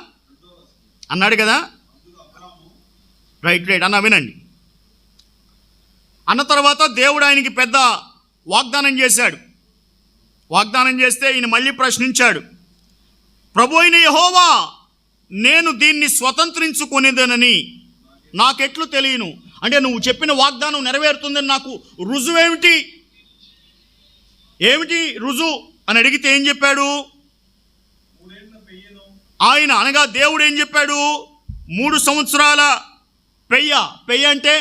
రైట్ అన్న, వినండి. అన్న తర్వాత దేవుడు ఆయనకి పెద్ద వాగ్దానం చేశాడు. వాగ్దానం చేస్తే ఈయన మళ్ళీ ప్రశ్నించాడు. ప్రభు అయిన యెహోవా, నేను దీన్ని స్వతంత్రించుకునేదనని నాకెట్లు తెలియను. అంటే నువ్వు చెప్పిన వాగ్దానం నెరవేరుతుందని నాకు రుజువేమిటి? ఏమిటి రుజువు అని అడిగితే ఏం చెప్పాడు ఆయన? అనగా దేవుడు ఏం చెప్పాడు? 3 సంవత్సరాల పెయ్య అంటే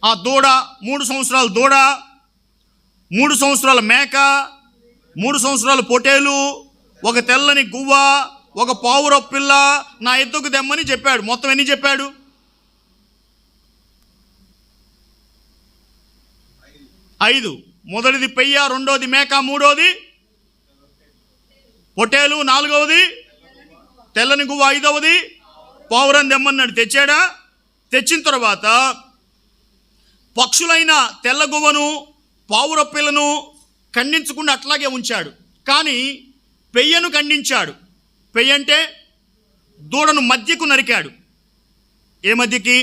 ఆ దూడ, 3 సంవత్సరాల దూడ, 3 సంవత్సరాల మేక, 3 సంవత్సరాల పొటేలు, ఒక తెల్లని గువ్వ, ఒక పావుర పిల్ల నా ఎద్దుకు తెమ్మని చెప్పాడు. మొత్తం ఎన్ని చెప్పాడు? 5. మొదటిది పెయ్య, రెండోది మేక, మూడోది పొట్టేలు 4వది, తెల్లని గువ్వ 5వది, పావురం తెమ్మన్నాడు. తెచ్చాడా? తెచ్చిన తర్వాత పక్షులైన తెల్ల గువ్వను పావుర పిల్లను ఖండించకుండా అట్లాగే ఉంచాడు. కానీ పెయ్యను ఖండించాడు. పెయ్య అంటే దూడను మధ్యకు నరికాడు. ఏ మధ్యకి?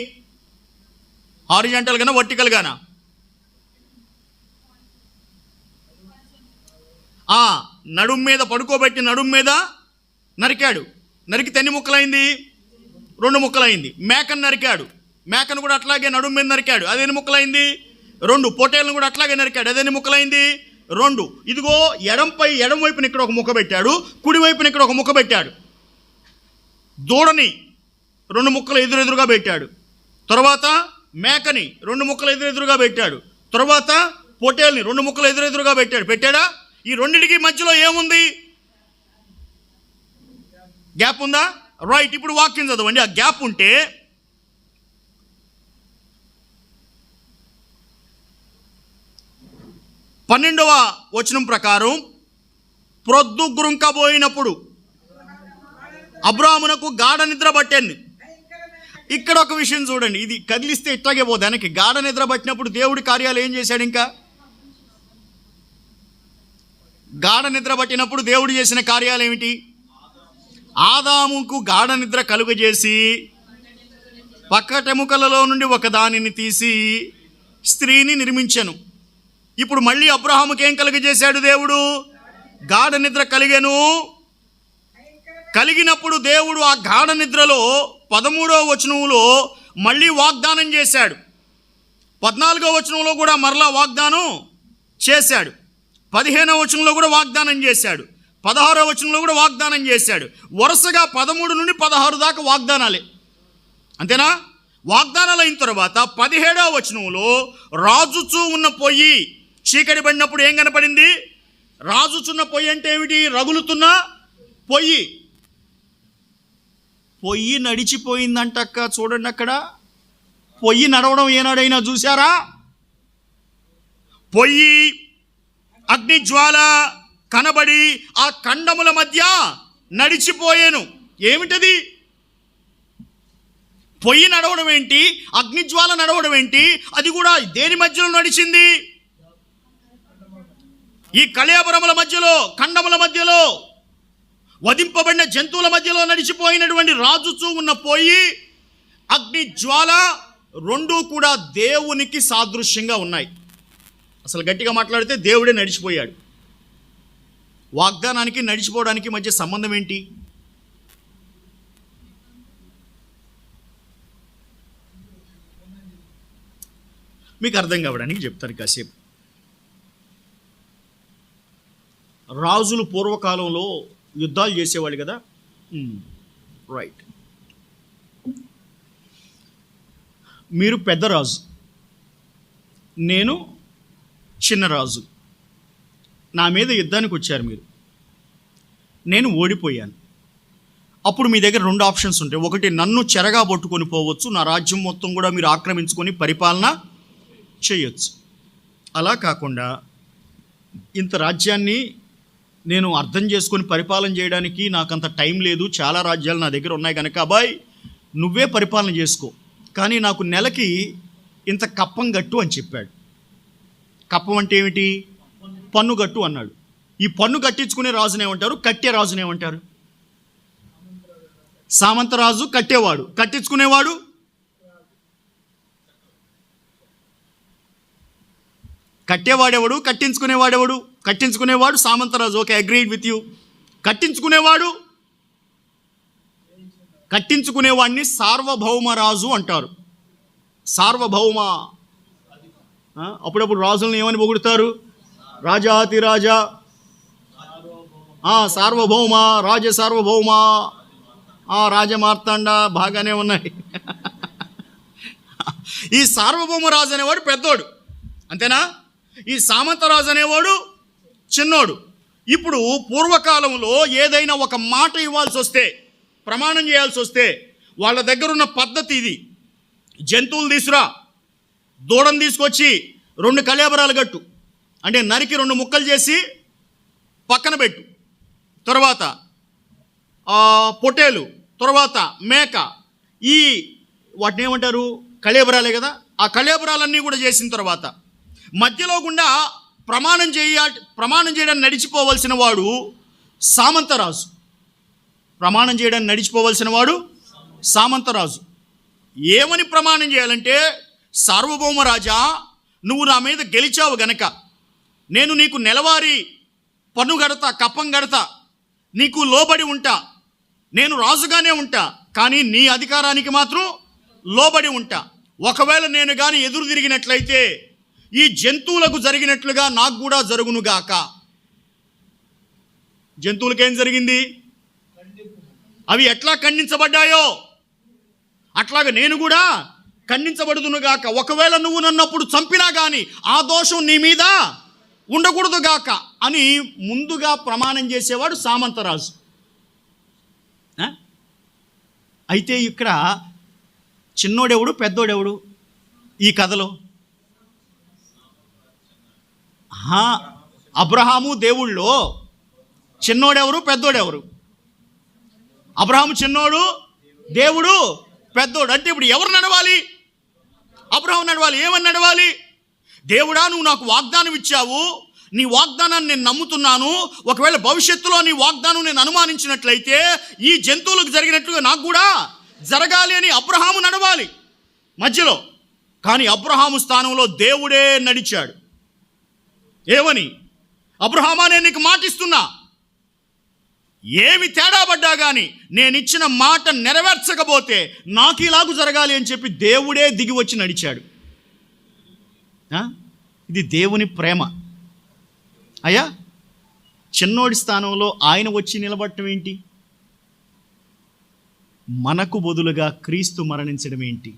హారిజాంటల్ గానా వర్టికల్ గానా? నడుం మీద పడుకోబెట్టి నడుం మీద నరికాడు. నరికితే ఎన్ని ముక్కలైంది? 2 ముక్కలైంది. మేకను నరికాడు. మేకను కూడా అట్లాగే నడుం మీద నరికాడు. అదేన్ని ముక్కలైంది? 2. పొట్టేలను కూడా అట్లాగే నరికాడు. అదేన్ని ముక్కలైంది? 2. ఇదిగో ఎడం వైపున ఇక్కడ ఒక ముక్క పెట్టాడు, కుడి వైపున ఇక్కడ ఒక ముక్క పెట్టాడు. దూడని 2 ముక్కలు ఎదురెదురుగా పెట్టాడు. తర్వాత మేకని 2 ముక్కలు ఎదురెదురుగా పెట్టాడు. తర్వాత పొట్టేల్ని 2 ముక్కలు ఎదురెదురుగా పెట్టాడా? ఈ రెండింటికి మధ్యలో ఏముంది? గ్యాప్ ఉందా? రైట్. ఇప్పుడు వాక్యం చదవండి. ఆ గ్యాప్ ఉంటే పన్నెండవ వచనం ప్రకారం ప్రొద్దు గురుంకబోయినప్పుడు అబ్రాహామునకు గాఢ నిద్ర పట్టింది. ఇక్కడ ఒక విషయం చూడండి, ఇది కదిలిస్తే ఇట్లాగే పోదు వెనక్కి. గాఢ నిద్ర పట్టినప్పుడు దేవుడి కార్యాలు ఏం చేశాడు? ఇంకా గాఢ నిద్ర పట్టినప్పుడు దేవుడు చేసిన కార్యాలు ఏమిటి? ఆదాముకు గాఢ నిద్ర కలుగజేసి పక్కటెముకలలో నుండి ఒక దానిని తీసి స్త్రీని నిర్మించెను. ఇప్పుడు మళ్ళీ అబ్రహాముకి ఏం కలుగజేశాడు దేవుడు? గాఢ నిద్ర కలిగినప్పుడు దేవుడు ఆ గాఢ నిద్రలో 13వ వచనంలో మళ్ళీ వాగ్దానం చేశాడు. 14వ వచనంలో కూడా మరలా వాగ్దానం చేశాడు. 15వ వచనంలో కూడా వాగ్దానం చేశాడు. 16వ వచనంలో కూడా వాగ్దానం చేశాడు. వరుసగా 13 నుండి 16 దాకా వాగ్దానాలే. అంతేనా? వాగ్దానాలు అయిన తర్వాత 17వ వచనంలో రాజుచూ ఉన్న పొయ్యి చీకటి పడినప్పుడు ఏం కనపడింది? రాజుచున్న పొయ్యి అంటే ఏమిటి? రగులుతున్న పొయ్యి. పొయ్యి నడిచిపోయిందంటక్క. చూడండి, అక్కడ పొయ్యి నడవడం ఏనాడైనా చూసారా? పొయ్యి అగ్నిజ్వాల కనబడి ఆ ఖండముల మధ్య నడిచిపోయాను. ఏమిటది? పొయ్యి నడవడం ఏంటి? అగ్నిజ్వాల నడవడం ఏంటి? అది కూడా దేని మధ్యలో నడిచింది? ఈ కళేబరముల మధ్యలో, ఖండముల మధ్యలో, వధింపబడిన జంతువుల మధ్యలో నడిచిపోయినటువంటి రాజుచూ ఉన్న పొయ్యి, అగ్నిజ్వాల రెండూ కూడా దేవునికి సాదృశ్యంగా ఉన్నాయి. అసలు గట్టిగా మాట్లాడితే దేవుడే నడిచిపోయాడు. వాగ్దానానికి నడిచిపోవడానికి మధ్య సంబంధం ఏంటి? మీకు అర్థం కావడానికి చెప్తాను కాసేపు. రాజులు పూర్వకాలంలో యుద్ధాలు చేసేవాళ్ళు కదా. రైట్. మీరు పెద్ద రాజు, నేను చిన్న రాజు. నా మీద యుద్ధానికి వచ్చారు మీరు. నేను ఓడిపోయాను. అప్పుడు మీ దగ్గర 2 ఆప్షన్స్ ఉంటాయి. ఒకటి, నన్ను చెరగా పట్టుకొని పోవచ్చు, నా రాజ్యం మొత్తం కూడా మీరు ఆక్రమించుకొని పరిపాలన చేయొచ్చు. అలా కాకుండా ఇంత రాజ్యాన్ని నేను అర్థం చేసుకొని పరిపాలన చేయడానికి నాకంత టైం లేదు, చాలా రాజ్యాలు నా దగ్గర ఉన్నాయి కనుక అబ్బాయి నువ్వే పరిపాలన చేసుకో, కానీ నాకు నెలకి ఇంత కప్పం గట్టు అని చెప్పాడు. కప్పం అంటే ఏమిటి? పన్ను గట్టు అన్నాడు. ఈ పన్ను కట్టించుకునే రాజునేమంటారు? కట్టే రాజునేమంటారు? సామంతరాజు కట్టేవాడు, కట్టించుకునేవాడు కట్టేవాడెవడు? కట్టించుకునేవాడెవడు? కట్టించుకునేవాడు సామంతరాజు. Okay, agreed with you. కట్టించుకునేవాడిని సార్వభౌమరాజు అంటారు. సార్వభౌమ. అప్పుడప్పుడు రాజులను ఏమని పొగుడుతారు? రాజాతి రాజా, సార్వభౌమ, రాజ సార్వభౌమ, రాజమార్తాండ, బాగానే ఉన్నాయి. ఈ సార్వభౌమ రాజు అనేవాడు పెద్దోడు, అంతేనా? ఈ సామంతరాజు అనేవాడు చిన్నోడు. ఇప్పుడు పూర్వకాలంలో ఏదైనా ఒక మాట ఇవ్వాల్సి వస్తే, ప్రమాణం చేయాల్సి వస్తే వాళ్ళ దగ్గర ఉన్న పద్ధతి ఇది. జంతువులు తీసురా, దూడను తీసుకొచ్చి 2 కళేబరాలు కట్టు, అంటే నరికి 2 ముక్కలు చేసి పక్కన పెట్టు, తర్వాత పొటేలు, తర్వాత మేక, ఈ వాటిని ఏమంటారు, కళేబరాలే కదా. ఆ కళేబరాలన్నీ కూడా చేసిన తర్వాత మధ్యలో గుండా ప్రమాణం చేయడానికి నడిచిపోవలసిన వాడు సామంతరాజు. ప్రమాణం చేయడానికి నడిచిపోవలసిన వాడు సామంతరాజు. ఏమని ప్రమాణం చేయాలంటే, సార్వభౌమ రాజా, నువ్వు నా మీద గెలిచావు గనక నేను నీకు నెలవారీ పన్ను గడతా, కప్పం గడతా, నీకు లోబడి ఉంటా, నేను రాజుగానే ఉంటా, కానీ నీ అధికారానికి మాత్రం లోబడి ఉంటా. ఒకవేళ నేను కానీ ఎదురు తిరిగినట్లయితే ఈ జంతువులకు జరిగినట్లుగా నాకు కూడా జరుగునుగాక. జంతువులకేం జరిగింది? అవి ఎట్లా ఖండించబడ్డాయో అట్లాగా నేను కూడా ఖండించబడుదునుగాక. ఒకవేళ నువ్వు నన్నప్పుడు చంపినా కానీ ఆ దోషం నీ మీద ఉండకూడదుగాక అని ముందుగా ప్రమాణం చేసేవాడు సామంతరాజు. అయితే ఇక్కడ చిన్నోడెవడు, పెద్దోడెవడు ఈ కథలో? అబ్రహాము దేవుళ్ళో చిన్నోడెవరు, పెద్దోడెవరు? అబ్రహాము చిన్నోడు, దేవుడు పెద్దోడు. అంటే ఇప్పుడు ఎవరు నడవాలి? అబ్రహాము నడవాలి. ఏమని నడవాలి? దేవుడా, నువ్వు నాకు వాగ్దానం ఇచ్చావు, నీ వాగ్దానాన్ని నేను నమ్ముతున్నాను, ఒకవేళ భవిష్యత్తులో నీ వాగ్దానం నేను అనుమానించినట్లయితే ఈ జంతువులకు జరిగినట్లుగా నాకు కూడా జరగాలి అని అబ్రహాము నడవాలి మధ్యలో. కానీ అబ్రహాము స్థానంలో దేవుడే నడిచాడు. ఏమని? అబ్రహామా, నేను నీకు మాటిస్తున్నా, ఏమి తేడా పడ్డా కానీ నేను ఇచ్చిన మాట నెరవేర్చకపోతే నాకు ఇలాగూ జరగాలి అని చెప్పి దేవుడే దిగి వచ్చి నడిచాడు. ఇది దేవుని ప్రేమ. అయ్యా, చిన్నోడి స్థానంలో ఆయన వచ్చి నిలబడటం ఏంటి? మనకు బదులుగా క్రీస్తు మరణించడం ఏంటి?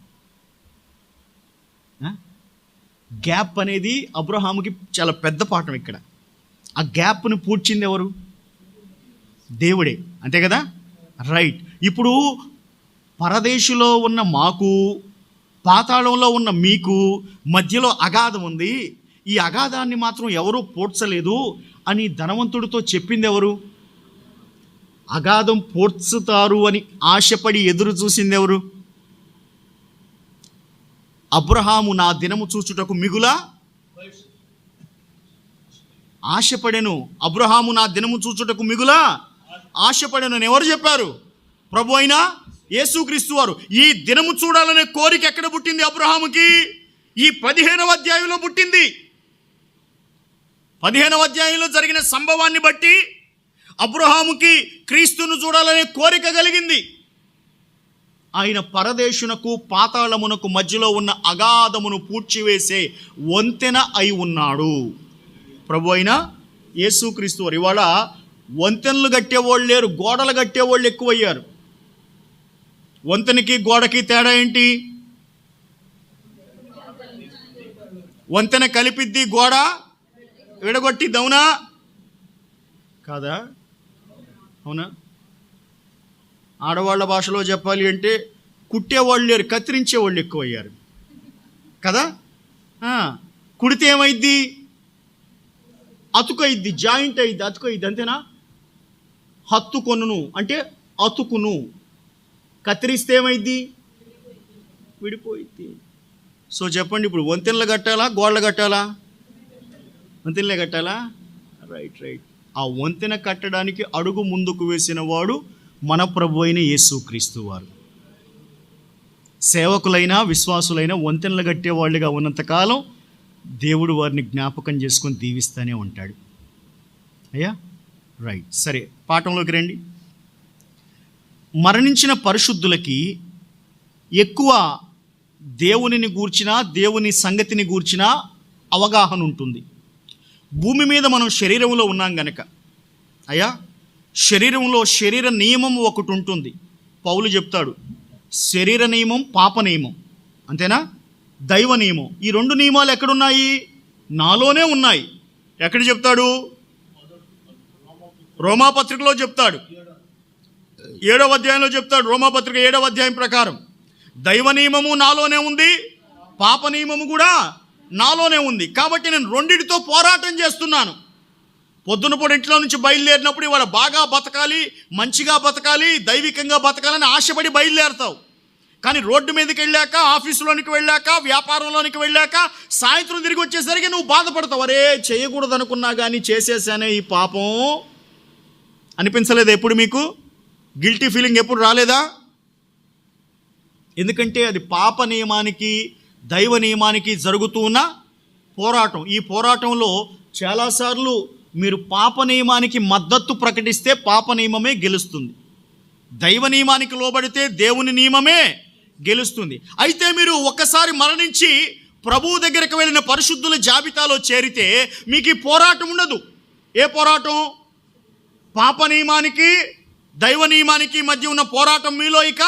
గ్యాప్ అనేది అబ్రహాముకి చాలా పెద్ద పాఠం. ఇక్కడ ఆ గ్యాప్ను పూడ్చింది ఎవరు? దేవుడే, అంతే కదా? రైట్. ఇప్పుడు పరదేశంలో ఉన్న మాకు, పాతాళంలో ఉన్న మీకు మధ్యలో అగాధం ఉంది, ఈ అగాధాన్ని మాత్రం ఎవరూ పోడ్చలేదు అని ధనవంతుడితో చెప్పింది ఎవరు? అగాధం పోడ్చుతారు అని ఆశపడి ఎదురు చూసింది ఎవరు? అబ్రహాము నా దినము చూచుటకు మిగులా ఆశపడెను. అబ్రహాము నా దినము చూచుటకు మిగులా ఆశపడెను అని ఎవరు చెప్పారు? ప్రభు అయిన యేసుక్రీస్తు వారు. ఈ దినము చూడాలనే కోరిక ఎక్కడ పుట్టింది అబ్రహాముకి? ఈ 15వ అధ్యాయంలో పుట్టింది. 15వ అధ్యాయంలో జరిగిన సంభవాన్ని బట్టి అబ్రహాముకి క్రీస్తును చూడాలనే కోరిక కలిగింది. ఆయన పరదేశునకు పాతాళమునకు మధ్యలో ఉన్న అగాధమును పూడ్చివేసే వంతెన అయి ఉన్నాడు. ప్రభు అయిన యేసుక్రీస్తు వారు. ఇవాళ వంతెనలు కట్టేవాళ్ళు లేరు, గోడలు కట్టేవాళ్ళు ఎక్కువయ్యారు. వంతెనకి గోడకి తేడా ఏంటి? వంతెన కలిపిద్ది, గోడ విడగొట్టిద్ది. అవునా కాదా? అవునా? ఆడవాళ్ళ భాషలో చెప్పాలి అంటే కుట్టేవాళ్ళు లేరు, కత్తిరించేవాళ్ళు ఎక్కువయ్యారు కదా. కుడితే ఏమైద్ది? అతుకైద్ది, జాయింట్ అయింది, అతుకైద్ది, అంతేనా? హత్తుకొను అంటే అతుకును. కత్తిరిస్తే ఏమైద్ది? విడిపోయిద్ది. సో చెప్పండి, ఇప్పుడు వంతెనలు కట్టాలా, గోడలు కట్టాలా? వంతెనలే కట్టాలా? రైట్. ఆ వంతెన కట్టడానికి అడుగు ముందుకు వేసిన వాడు మన ప్రభు అయిన యేసుక్రీస్తు వారు. సేవకులైనా విశ్వాసులైనా వంతెనలు కట్టేవాళ్ళుగా ఉన్నంతకాలం దేవుడు వారిని జ్ఞాపకం చేసుకొని దీవిస్తూనే ఉంటాడు. అయ్యా, రైట్. సరే, పాఠంలోకి రండి. మరణించిన పరిశుద్ధులకి ఎక్కువ దేవునిని గూర్చిన, దేవుని సంగతిని గూర్చిన అవగాహన ఉంటుంది. భూమి మీద మనం శరీరంలో ఉన్నాం గనక అయ్యా, శరీరంలో శరీర నియమం ఒకటి ఉంటుంది. పౌలు చెప్తాడు, శరీర నియమం, పాప నియమం, అంతేనా? దైవ నియమం. ఈ 2 నియమాలు ఎక్కడున్నాయి? నాలోనే ఉన్నాయి. ఎక్కడ చెప్తాడు? రోమాపత్రికలో చెప్తాడు, 7వ అధ్యాయంలో చెప్తాడు. రోమాపత్రిక 7వ అధ్యాయం ప్రకారం దైవ నియమము నాలోనే ఉంది, పాప నియమము కూడా నాలోనే ఉంది. కాబట్టి నేను రెండిటితో పోరాటం చేస్తున్నాను. పొద్దున పూట ఇంట్లో నుంచి బయలుదేరినప్పుడు ఇవాళ బాగా బతకాలి, మంచిగా బతకాలి, దైవికంగా బతకాలని ఆశపడి బయలుదేరుతావు. కానీ రోడ్డు మీదకి వెళ్ళాక, ఆఫీసులోనికి వెళ్ళాక, వ్యాపారంలోనికి వెళ్ళాక సాయంత్రం తిరిగి వచ్చేసరికి నువ్వు బాధపడతావు. అరే చేయకూడదు అనుకున్నా కానీ చేసేసానే ఈ పాపం అనిపించలేదు ఎప్పుడు మీకు? గిల్టీ ఫీలింగ్ ఎప్పుడు రాలేదా? ఎందుకంటే అది పాప నియమానికి దైవ నియమానికి జరుగుతూ ఉన్న పోరాటం. ఈ పోరాటంలో చాలాసార్లు మీరు పాప నియమానికి మద్దతు ప్రకటిస్తే పాప నియమమే గెలుస్తుంది, దైవ నియమానికి లోబడితే దేవుని నియమమే గెలుస్తుంది. అయితే మీరు ఒక్కసారి మరణించి ప్రభువు దగ్గరికి వెళ్ళిన పరిశుద్ధుల జాబితాలో చేరితే మీకు ఈ పోరాటం ఉండదు. ఏ పోరాటం? పాప నియమానికి దైవ నియమానికి మధ్య ఉన్న పోరాటం మీలో ఇక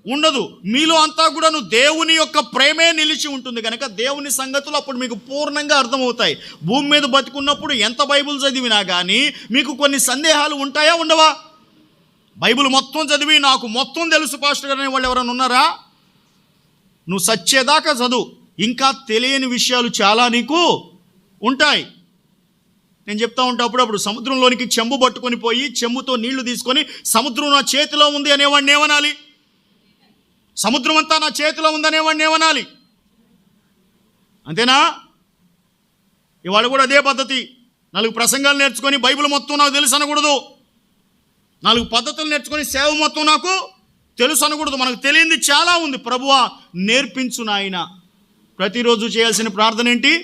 ఉండదు. మీలో అంతా కూడాను దేవుని యొక్క ప్రేమే నిలిచి ఉంటుంది కనుక దేవుని సంగతులు అప్పుడు మీకు పూర్ణంగా అర్థమవుతాయి. భూమి మీద బతికున్నప్పుడు ఎంత బైబిల్ చదివినా కానీ మీకు కొన్ని సందేహాలు ఉంటాయా, ఉండవా? బైబిల్ మొత్తం చదివి నాకు మొత్తం తెలుసు పాస్టర్ గారు అనే వాళ్ళు ఎవరైనా ఉన్నారా? నువ్వు సచ్చేదాకా చదువు, ఇంకా తెలియని విషయాలు చాలా నీకు ఉంటాయి. నేను చెప్తా ఉంటా అప్పుడప్పుడు, సముద్రంలోనికి చెంబు పట్టుకొని పోయి చెంబుతో నీళ్లు తీసుకొని సముద్రం నా చేతిలో ఉంది అనేవాడిని ఏమనాలి? సముద్రం అంతా నా చేతిలో ఉందనేవాడిని ఏమనాలి? అంతేనా? ఇవాళ కూడా అదే పద్ధతి. 4 ప్రసంగాలు నేర్చుకొని బైబిల్ మొత్తం నాకు తెలుసు అనకూడదు, 4 పద్ధతులు నేర్చుకొని సేవ మొత్తం నాకు తెలుసు అనకూడదు. మనకు తెలియంది చాలా ఉంది. ప్రభువా నేర్పించు నాయన. ప్రతిరోజు చేయాల్సిన ప్రార్థన ఏంటి?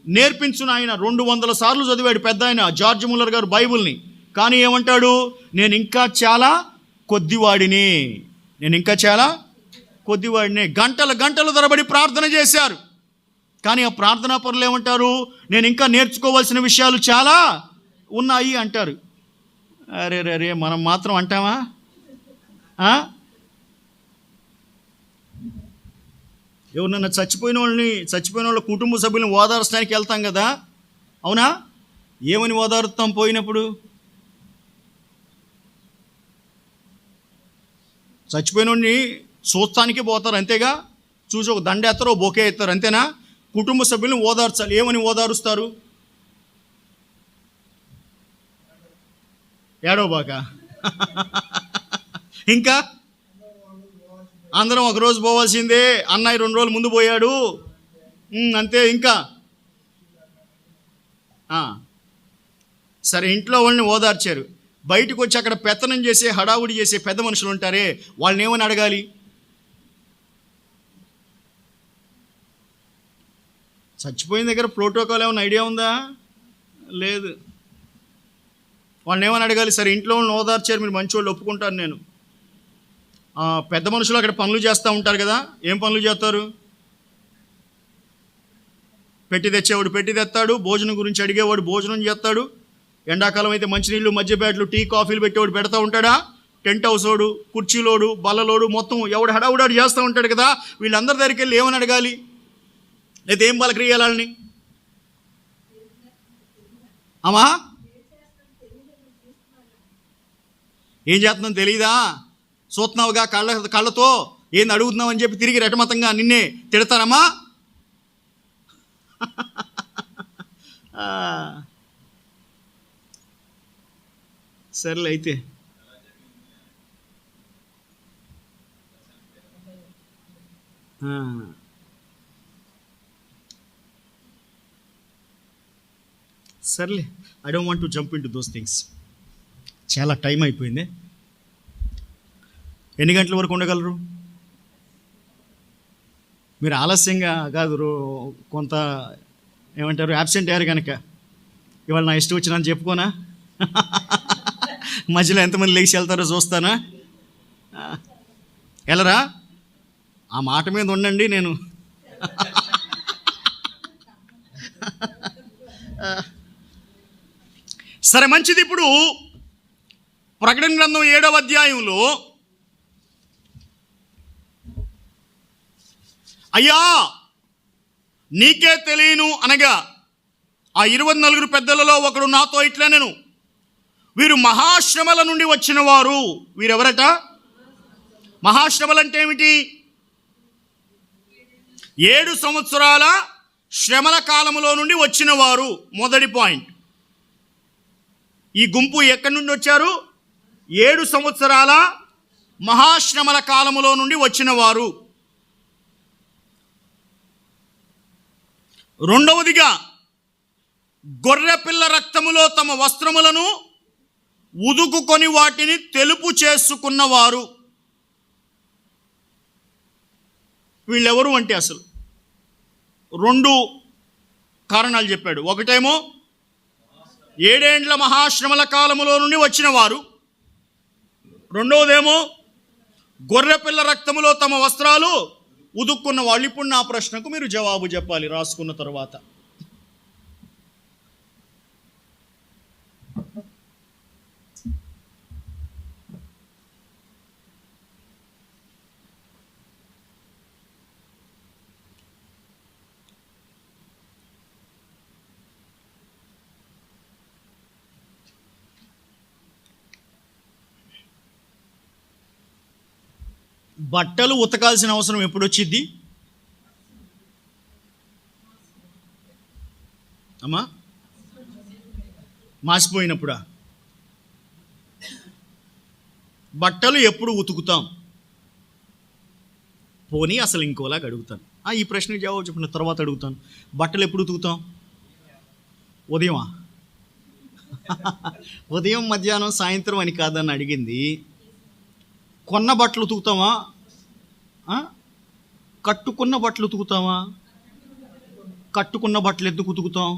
నేర్పించు నాయన. 200 సార్లు చదివాడు పెద్ద ఆయన జార్జ్ ముల్లర్ గారు బైబిల్ని. కానీ ఏమంటాడు? నేను ఇంకా చాలా కొద్దివాడిని, నేను ఇంకా చాలా కొద్దివాడిని. గంటలు తరబడి ప్రార్థన చేశారు. కానీ ఆ ప్రార్థనా పరులు ఏమంటారు? నేను ఇంకా నేర్చుకోవాల్సిన విషయాలు చాలా ఉన్నాయి అంటారు. అరే రే మనం మాత్రం అంటామా? ఎవరినన్నా చచ్చిపోయిన వాళ్ళ కుటుంబ సభ్యులను ఓదార్చడానికి వెళ్తాం కదా, అవునా? ఏమని ఓదారుతాం పోయినప్పుడు? చచ్చిపోయిన వాడిని చూస్తానికి పోతారు అంతేగా, చూసి ఒక దండ ఎత్తారు, బొకే ఎత్తారు అంతేనా? కుటుంబ సభ్యులను ఓదార్చాలి. ఏమని ఓదారుస్తారు? ఏడవబాక. ఇంకా అందరం ఒకరోజు పోవాల్సిందే, అన్నయ్య 2 రోజులు ముందు పోయాడు అంతే. ఇంకా సరే, ఇంట్లో వాళ్ళని ఓదార్చారు. బయటకు వచ్చి అక్కడ పెత్తనం చేసే హడావుడి చేసే పెద్ద మనుషులు ఉంటారే, వాళ్ళని ఏమని అడగాలి? చచ్చిపోయిన దగ్గర ప్రోటోకాల్ ఏమైనా ఐడియా ఉందా? లేదు. వాళ్ళని ఏమని అడగాలి? సరే ఇంట్లో వాళ్ళని ఓదార్చారు, మీరు మంచి వాళ్ళు, ఒప్పుకుంటాను నేను. పెద్ద మనుషులు అక్కడ పనులు చేస్తూ ఉంటారు కదా, ఏం పనులు చేస్తారు? పెట్టి తెచ్చేవాడు పెట్టి తెస్తాడు, భోజనం గురించి అడిగేవాడు భోజనం చేస్తాడు, ఎండాకాలం అయితే మంచినీళ్ళు మధ్య బ్యాట్లు టీ కాఫీలు పెట్టేవాడు పెడతా ఉంటాడా? టెంట్ హౌసోడు, కుర్చీలోడు, బల్లలోడు మొత్తం ఎవడు హడావుడాడు చేస్తూ ఉంటాడు కదా. వీళ్ళందరి దగ్గరికి వెళ్ళి ఏమని అడగాలి? లేదా ఏం పలకరియాలని? అమ్మా ఏం చేస్తున్నావు తెలియదా? చూస్తున్నావుగా కళ్ళతో ఏంది అడుగుతున్నావు అని చెప్పి తిరిగి రెటమతంగా నిన్నే తిడతారమ్మా. సర్లే అయితే సర్లే, I don't want to jump in to those things. చాలా టైం అయిపోయింది. ఎన్ని గంటల వరకు ఉండగలరు మీరు? ఆలస్యంగా కాదు, కొంత ఏమంటారు యాబ్సెంట్ అయ్యారు కనుక ఇవాళ నా ఇష్టం వచ్చినా చెప్పుకోనా? మధ్యలో ఎంతమంది లేచి వెళ్తారో చూస్తానా? వెళ్ళరా? ఆ మాట మీద ఉండండి. నేను సరే మంచిది. ఇప్పుడు ప్రకటన గ్రంథం 7వ అధ్యాయంలో అయ్యా నీకే తెలియను అనగా ఆ 24 పెద్దలలో ఒకడు నాతో ఇట్లా నేను, వీరు మహాశ్రమల నుండి వచ్చిన వారు. వీరెవరట? మహాశ్రమలు అంటే ఏమిటి? 7 సంవత్సరాల శ్రమల కాలములో నుండి వచ్చిన వారు. మొదటి పాయింట్. ఈ గుంపు ఎక్కడి నుండి వచ్చారు? 7 సంవత్సరాల మహాశ్రమల కాలములో నుండి వచ్చిన వారు. రెండవదిగా, గొర్రెపిల్ల రక్తములో తమ వస్త్రములను ఉదుకుకొని వాటిని తెలుపు చేసుకున్నవారు. వీళ్ళెవరు అంటే అసలు 2 కారణాలు చెప్పాడు. ఒకటేమో 7 ఏండ్ల మహాశ్రమల కాలములో నుండి వచ్చిన వారు. రెండవదేమో గొర్రెపిల్ల రక్తములో తమ వస్త్రాలు ఉదుక్కున్న వాళ్ళు. ఇప్పుడు నా ప్రశ్నకు మీరు జవాబు చెప్పాలి రాసుకున్న తర్వాత. బట్టలు ఉతకాల్సిన అవసరం ఎప్పుడు వచ్చింది అమ్మా? మాసిపోయినప్పుడా? బట్టలు ఎప్పుడు ఉతుకుతాం? పోనీ అసలు ఇంకోలాగా అడుగుతాను. ఈ ప్రశ్నకి జవాబు చెప్పిన తర్వాత అడుగుతాను. బట్టలు ఎప్పుడు ఉతుకుతాం? ఉదయమా? ఉదయం, మధ్యాహ్నం, సాయంత్రం అని కాదని అడిగింది. కొన్న బట్టలు ఉతుకుతామా? కట్టుకున్న బట్టలు ఉతుకుతామా? కట్టుకున్న బట్టలు ఎందుకు ఉతుకుతాం?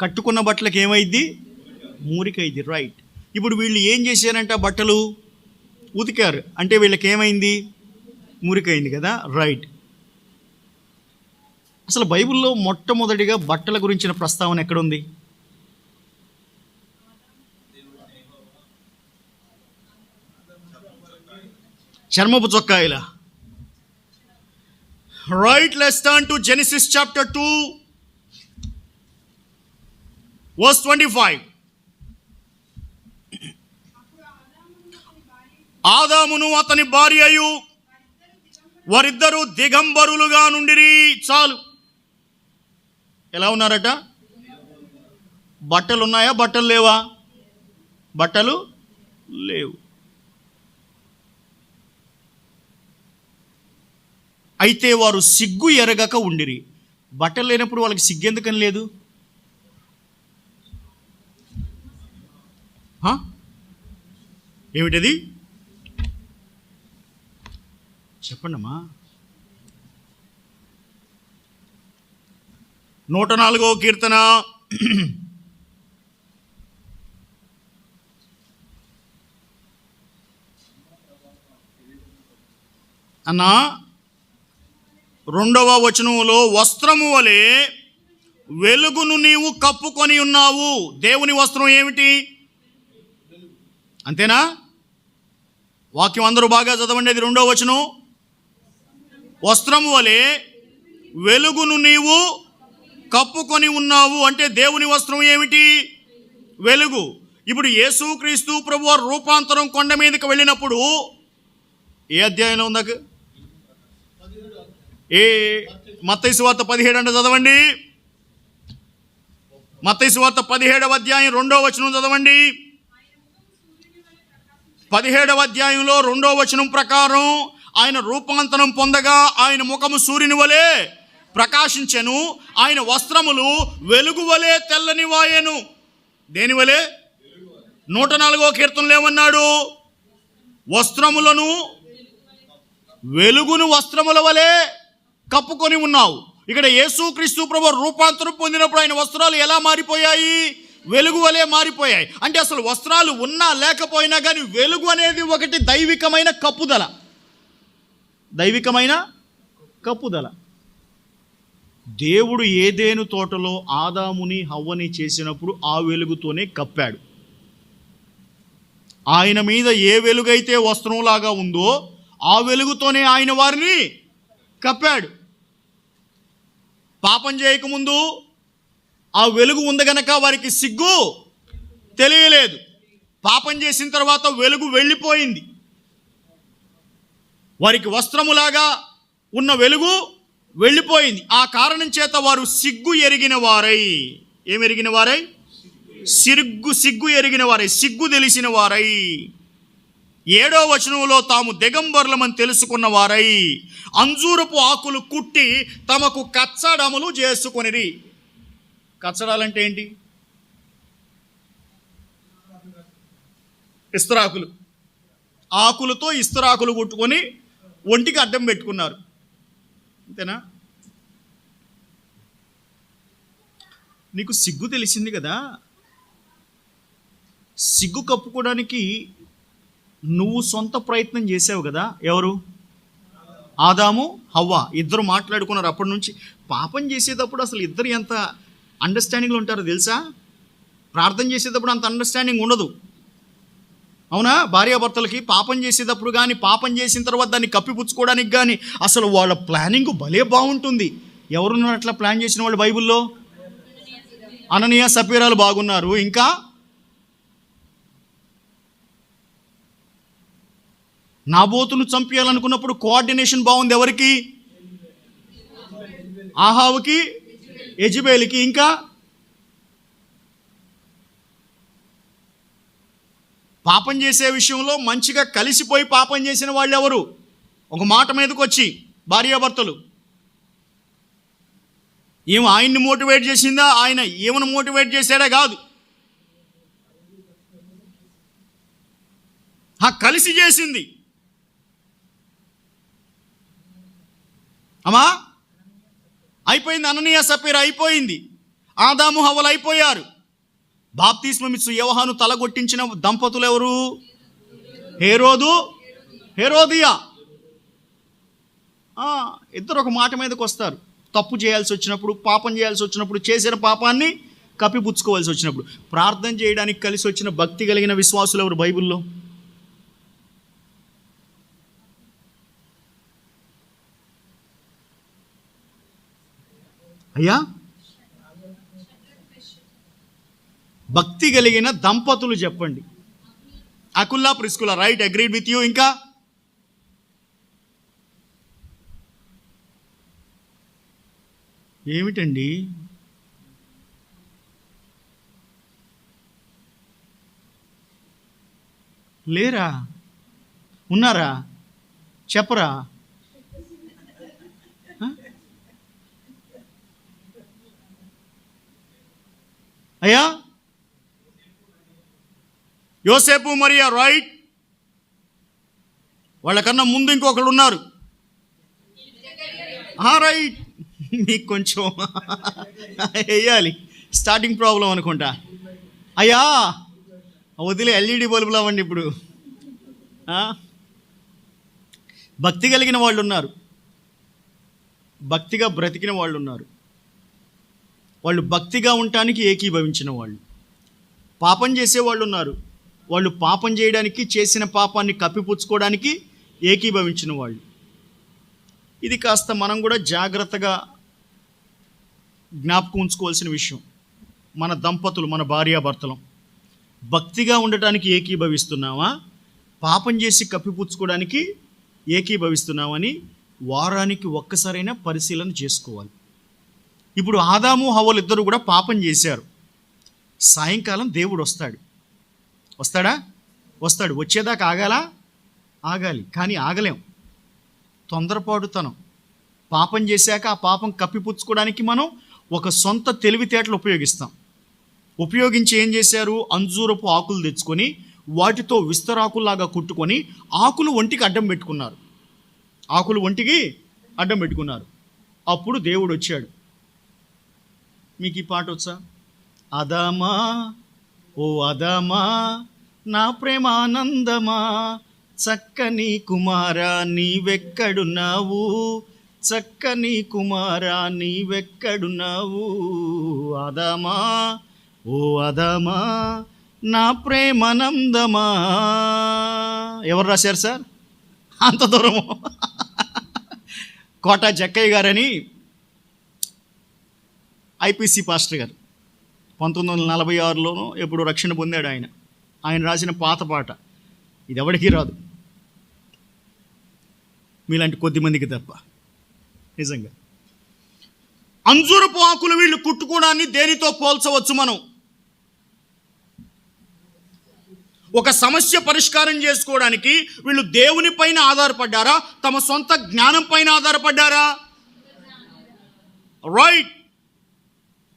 కట్టుకున్న బట్టలకు ఏమైంది? మురికైంది. రైట్. ఇప్పుడు వీళ్ళు ఏం చేశారంటే ఆ బట్టలు ఉతికారు అంటే వీళ్ళకి ఏమైంది? మురికైంది కదా. రైట్. అసలు బైబిల్లో మొట్టమొదటిగా బట్టల గురించిన ప్రస్తావన ఎక్కడుంది? చర్మపు చొక్కాయిల. Right. Let's turn to Genesis chapter 2 verse 25. ఆదామును అతని భార్యయు వారిద్దరూ దిగంబరులుగా నుండిరి. చాలు. ఎలా ఉన్నారట? బట్టలు ఉన్నాయా? బట్టలు లేవా? బట్టలు లేవు. అయితే వారు సిగ్గు ఎరగక ఉండిరి. బట్టలు లేనప్పుడు వాళ్ళకి సిగ్గు ఎందుకని లేదు? ఏమిటది? చెప్పండమ్మా. 104వ కీర్తన అన్నా 2వ వచనంలో, వస్త్రము వలె వెలుగును నీవు కప్పుకొని ఉన్నావు. దేవుని వస్త్రం ఏమిటి? అంతేనా? వాక్యం అందరూ బాగా చదవండి. అది 2వ వచనం. వస్త్రము వలె వెలుగును నీవు కప్పుకొని ఉన్నావు అంటే దేవుని వస్త్రం ఏమిటి? వెలుగు. ఇప్పుడు యేసుక్రీస్తు ప్రభువు రూపాంతరం కొండ మీదకి వెళ్ళినప్పుడు ఏ అధ్యాయంలో ఉందాక? మత్తయి సువార్త 17 అంటే చదవండి. మత్తయి సువార్త 17వ అధ్యాయం 2వ వచనం చదవండి. 17వ అధ్యాయంలో 2వ వచనం ప్రకారం ఆయన రూపాంతరం పొందగా ఆయన ముఖము సూర్యుని వలె ప్రకాశించెను, ఆయన వస్త్రములు వెలుగు వలె తెల్లని వాయెను. దేని వలె? 104వ కీర్తనలో ఏమన్నాడు? వస్త్రములను వెలుగును వస్త్రముల వలె కప్పుకొని ఉన్నావు. ఇక్కడ యేసుక్రీస్తు ప్రభువు రూపాంతరం పొందినప్పుడు ఆయన వస్త్రాలు ఎలా మారిపోయాయి? వెలుగు వలె మారిపోయాయి. అంటే అసలు వస్త్రాలు ఉన్నా లేకపోయినా కానీ వెలుగు అనేది ఒకటి దైవికమైన కప్పుదల. దైవికమైన కప్పుదల. దేవుడు ఏదెను తోటలో ఆదాముని హవ్వని చేసినప్పుడు ఆ వెలుగుతోనే కప్పాడు. ఆయన మీద ఏ వెలుగైతే వస్త్రంలాగా ఉందో ఆ వెలుగుతోనే ఆయన వారిని కప్పాడు. పాపం చేయకముందు ఆ వెలుగు ఉంది గనక వారికి సిగ్గు తెలియలేదు. పాపం చేసిన తర్వాత వెలుగు వెళ్ళిపోయింది. వారికి వస్త్రములాగా ఉన్న వెలుగు వెళ్ళిపోయింది. ఆ కారణం చేత వారు సిగ్గు ఎరిగిన వారై ఏం ఎరిగిన వారై? సిగ్గు ఎరిగిన వారై, సిగ్గు తెలిసిన వారై. 7వ వచనంలో తాము దిగంబరులమని తెలుసుకున్న వారై అంజూరపు ఆకులు కుట్టి తమకు కచ్చడములు చేసుకొనిరి. కచ్చడాలంటే ఏంటి? ఇస్తరాకులు. ఆకులతో ఇస్తరాకులు కుట్టుకొని ఒంటికి అడ్డం పెట్టుకున్నారు. అంతేనా? నీకు సిగ్గు తెలిసింది కదా, సిగ్గు కప్పుకోవడానికి నువ్వు సొంత ప్రయత్నం చేసావు కదా. ఎవరు? ఆదాము హవ్వ ఇద్దరు మాట్లాడుకున్నారు. అప్పటి నుంచి పాపం చేసేటప్పుడు అసలు ఇద్దరు ఎంత అండర్స్టాండింగ్లో ఉంటారో తెలుసా? ప్రార్థన చేసేటప్పుడు అంత అండర్స్టాండింగ్ ఉండదు, అవునా? భార్యాభర్తలకి పాపం చేసేటప్పుడు కానీ, పాపం చేసిన తర్వాత దాన్ని కప్పిపుచ్చుకోవడానికి కానీ అసలు వాళ్ళ ప్లానింగ్ భలే బాగుంటుంది. ఎవరున్నారు అట్లా ప్లాన్ చేసిన వాళ్ళు బైబిల్లో? అననీయ సపీరాలు బాగున్నారు. ఇంకా నాబోతును చంపేయాలనుకున్నప్పుడు కోఆర్డినేషన్ బాగుంది. ఎవరికి? ఆహావుకి, యెజెబెలుకి. ఇంకా పాపం చేసే విషయంలో మంచిగా కలిసిపోయి పాపం చేసిన వాళ్ళు ఎవరు? ఒక మాట మీదకి వచ్చి భార్యాభర్తలు. ఏమో ఆయన్ని మోటివేట్ చేసిందా, ఆయన ఏమైనా మోటివేట్ చేశాడా? కాదు, కలిసి చేసింది. అమ్మా అయిపోయింది. అననీయ సపీరా అయిపోయింది. ఆదాము హవ్వలు అయిపోయారు. బాప్తిస్మమిచ్చు యోహాను తలగొట్టించిన దంపతులు ఎవరు? హేరోదు, హేరోదియా. ఇద్దరు ఒక మాట మీదకి వస్తారు. తప్పు చేయాల్సి వచ్చినప్పుడు, పాపం చేయాల్సి వచ్చినప్పుడు, చేసిన పాపాన్ని కప్పిపుచ్చుకోవాల్సి వచ్చినప్పుడు. ప్రార్థన చేయడానికి కలిసి వచ్చిన భక్తి కలిగిన విశ్వాసులు ఎవరు బైబిల్లో? అయ్యా, భక్తి కలిగిన దంపతులు చెప్పండి. Aquila, Priscilla. Right, agreed with you. ఇంకా ఏమిటండి? లేరా? ఉన్నారా? చెప్పరా? అయ్యా, యోసేపు మరియా. రైట్. వాళ్ళకన్నా ముందు ఇంకొకళ్ళు ఉన్నారు. రైట్. మీకు కొంచెం వేయాలి, స్టార్టింగ్ ప్రాబ్లం అనుకుంటా. అయ్యా వదిలే, ఎల్ఈడి బల్బులు అవ్వండి ఇప్పుడు. భక్తి కలిగిన వాళ్ళు ఉన్నారు, భక్తిగా బ్రతికిన వాళ్ళు ఉన్నారు. వాళ్ళు భక్తిగా ఉండటానికి ఏకీభవించిన వాళ్ళు. పాపం చేసేవాళ్ళు ఉన్నారు, వాళ్ళు పాపం చేయడానికి, చేసిన పాపాన్ని కప్పిపుచ్చుకోవడానికి ఏకీభవించిన వాళ్ళు. ఇది కాస్త మనం కూడా జాగ్రత్తగా జ్ఞాపకం ఉంచుకోవాల్సిన విషయం. మన దంపతులు, మన భార్యాభర్తలం భక్తిగా ఉండటానికి ఏకీభవిస్తున్నామా, పాపం చేసి కప్పిపుచ్చుకోవడానికి ఏకీభవిస్తున్నామని వారానికి ఒక్కసారైనా పరిశీలన చేసుకోవాలి. ఇప్పుడు ఆదాము హవ్వలు ఇద్దరు కూడా పాపం చేశారు. సాయంకాలం దేవుడు వస్తాడు. వస్తాడా? వస్తాడు. వచ్చేదాకా ఆగాలి. కానీ ఆగలేం. తొందరపాటుతనం. పాపం చేశాక ఆ పాపం కప్పిపుచ్చుకోవడానికి మనం ఒక సొంత తెలివితేటలు ఉపయోగించి ఏం చేశారు? అంజూరపు ఆకులు తెచ్చుకొని వాటితో విస్తరాకుల్లాగా కుట్టుకొని ఆకులు ఒంటికి అడ్డం పెట్టుకున్నారు. అప్పుడు దేవుడు వచ్చాడు. మీకు ఈ పాట వచ్చా? అదామా ఓ అదామా నా ప్రేమానందమా, చక్కని కుమారా నీవెక్కడున్నావు, చక్కని కుమారా నీవెక్కడున్నావు, అదామా ఓ అదామా నా ప్రేమానందమా. ఎవరు రాశారు సార్ అంత దూరము? కోట జక్కయ్య గారని ఐపీసీ పాస్టర్ గారు 1946లోనో ఎప్పుడు రక్షణ పొందాడు. ఆయన రాసిన పాత పాట. ఇది ఎవరికీ రాదు, మీలాంటి కొద్ది మందికి తప్ప. నిజంగా అంజూరపు ఆకులు వీళ్ళు కుట్టుకోవడాన్ని దేనితో పోల్చవచ్చు మనం? ఒక సమస్య పరిష్కారం చేసుకోవడానికి వీళ్ళు దేవుని పైన ఆధారపడ్డారా, తమ సొంత జ్ఞానం పైన ఆధారపడ్డారా? రైట్.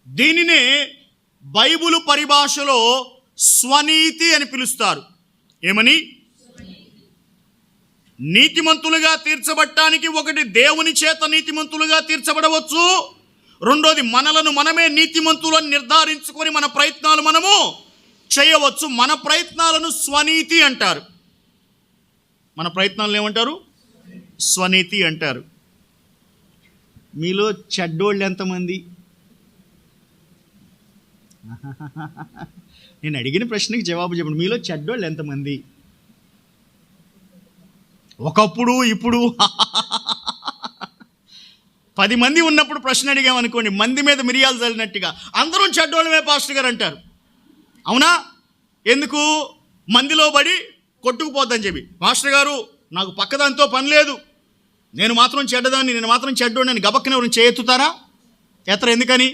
దీనినే బైబిలు పరిభాషలో స్వనీతి అని పిలుస్తారు. ఏమని? నీతిమంతులుగా తీర్చబడటానికి ఒకటి దేవుని చేత నీతిమంతులుగా తీర్చబడవచ్చు, రెండోది మనలను మనమే నీతిమంతులను నిర్ధారించుకొని మన ప్రయత్నాలు మనము చేయవచ్చు. మన ప్రయత్నాలను స్వనీతి అంటారు. మన ప్రయత్నాలను ఏమంటారు? స్వనీతి అంటారు. మీలో చెడ్డోళ్ళు ఎంతమంది? నేను అడిగిన ప్రశ్నకి జవాబు చెప్పండి. మీలో చెడ్డోళ్ళు ఎంతమంది? ఒకప్పుడు ఇప్పుడు 10 మంది ఉన్నప్పుడు ప్రశ్న అడిగామనుకోండి, మంది మీద మిరియాలు చల్లినట్టుగా అందరం చెడ్డోళ్ళమే పాస్టర్ గారు అంటారు. అవునా? ఎందుకు? మందిలో పడి కొట్టుకుపోద్దని చెప్పి. మాస్టర్ గారు నాకు పక్కదానితో పని లేదు, నేను మాత్రం చెడ్డదాన్ని, నేను మాత్రం చెడ్డోడిని గబక్కన ఎవరిని చేయెత్తుతారా? ఎత్తరు. ఎందుకని?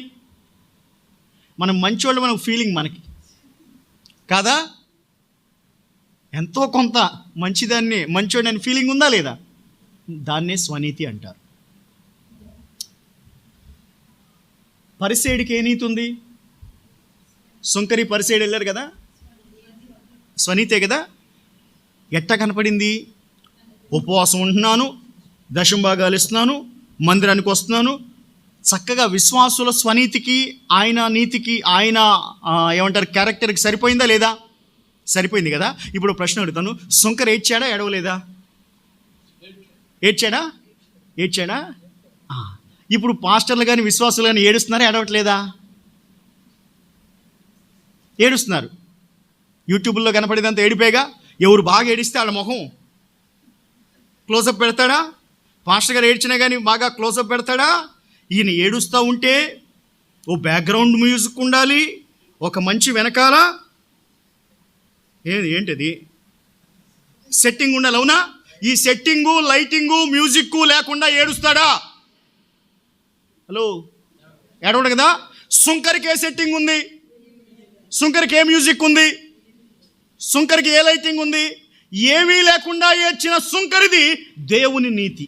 మనం మంచోళ్ళు, మనం ఫీలింగ్ మనకి కాదా? ఎంతో కొంత మంచిదాన్ని, మంచోడని ఫీలింగ్ ఉందా లేదా? దాన్నే స్వనీతి అంటారు. పరిసేడికి ఏ నీతి ఉంది? సుంకరి పరిసేడు వెళ్ళారు కదా, స్వనీతే కదా. ఎట్ట కనపడింది? ఉపవాసం ఉంటున్నాను, దశంభాగాలు ఇస్తున్నాను, మందిరానికి వస్తున్నాను. చక్కగా విశ్వాసుల స్వనీతికి, ఆయన నీతికి, ఆయన ఏమంటారు క్యారెక్టర్కి సరిపోయిందా లేదా? సరిపోయింది కదా. ఇప్పుడు ప్రశ్న అడుగుతాను, సుంకర్ ఏడ్చాడా ఏడవలేదా? ఏడ్చాడా? ఇప్పుడు పాస్టర్లు కానీ విశ్వాసులు కానీ ఏడుస్తున్నారా ఏడవట్లేదా? ఏడుస్తున్నారు. యూట్యూబ్లో కనపడేదంతా ఏడిపేగా. ఎవరు బాగా ఏడిస్తే వాళ్ళ మొహం క్లోజప్ పెడతాడా? పాస్టర్ గారు ఏడ్చినా కానీ బాగా క్లోజప్ పెడతాడా? ఈయన ఏడుస్తూ ఉంటే ఓ బ్యాక్గ్రౌండ్ మ్యూజిక్ ఉండాలి, ఒక మంచి వెనకాల ఏంటిది సెట్టింగ్ ఉండాలి. అవునా? ఈ సెట్టింగు, లైటింగు, మ్యూజిక్ లేకుండా ఏడుస్తాడా? హలో, ఏడవడు కదా. సుంకరికి ఏ సెట్టింగ్ ఉంది? సుంకరికి ఏ మ్యూజిక్ ఉంది? సుంకరికి ఏ లైటింగ్ ఉంది? ఏమీ లేకుండా ఏడ్చిన సుంకరిది దేవుని నీతి.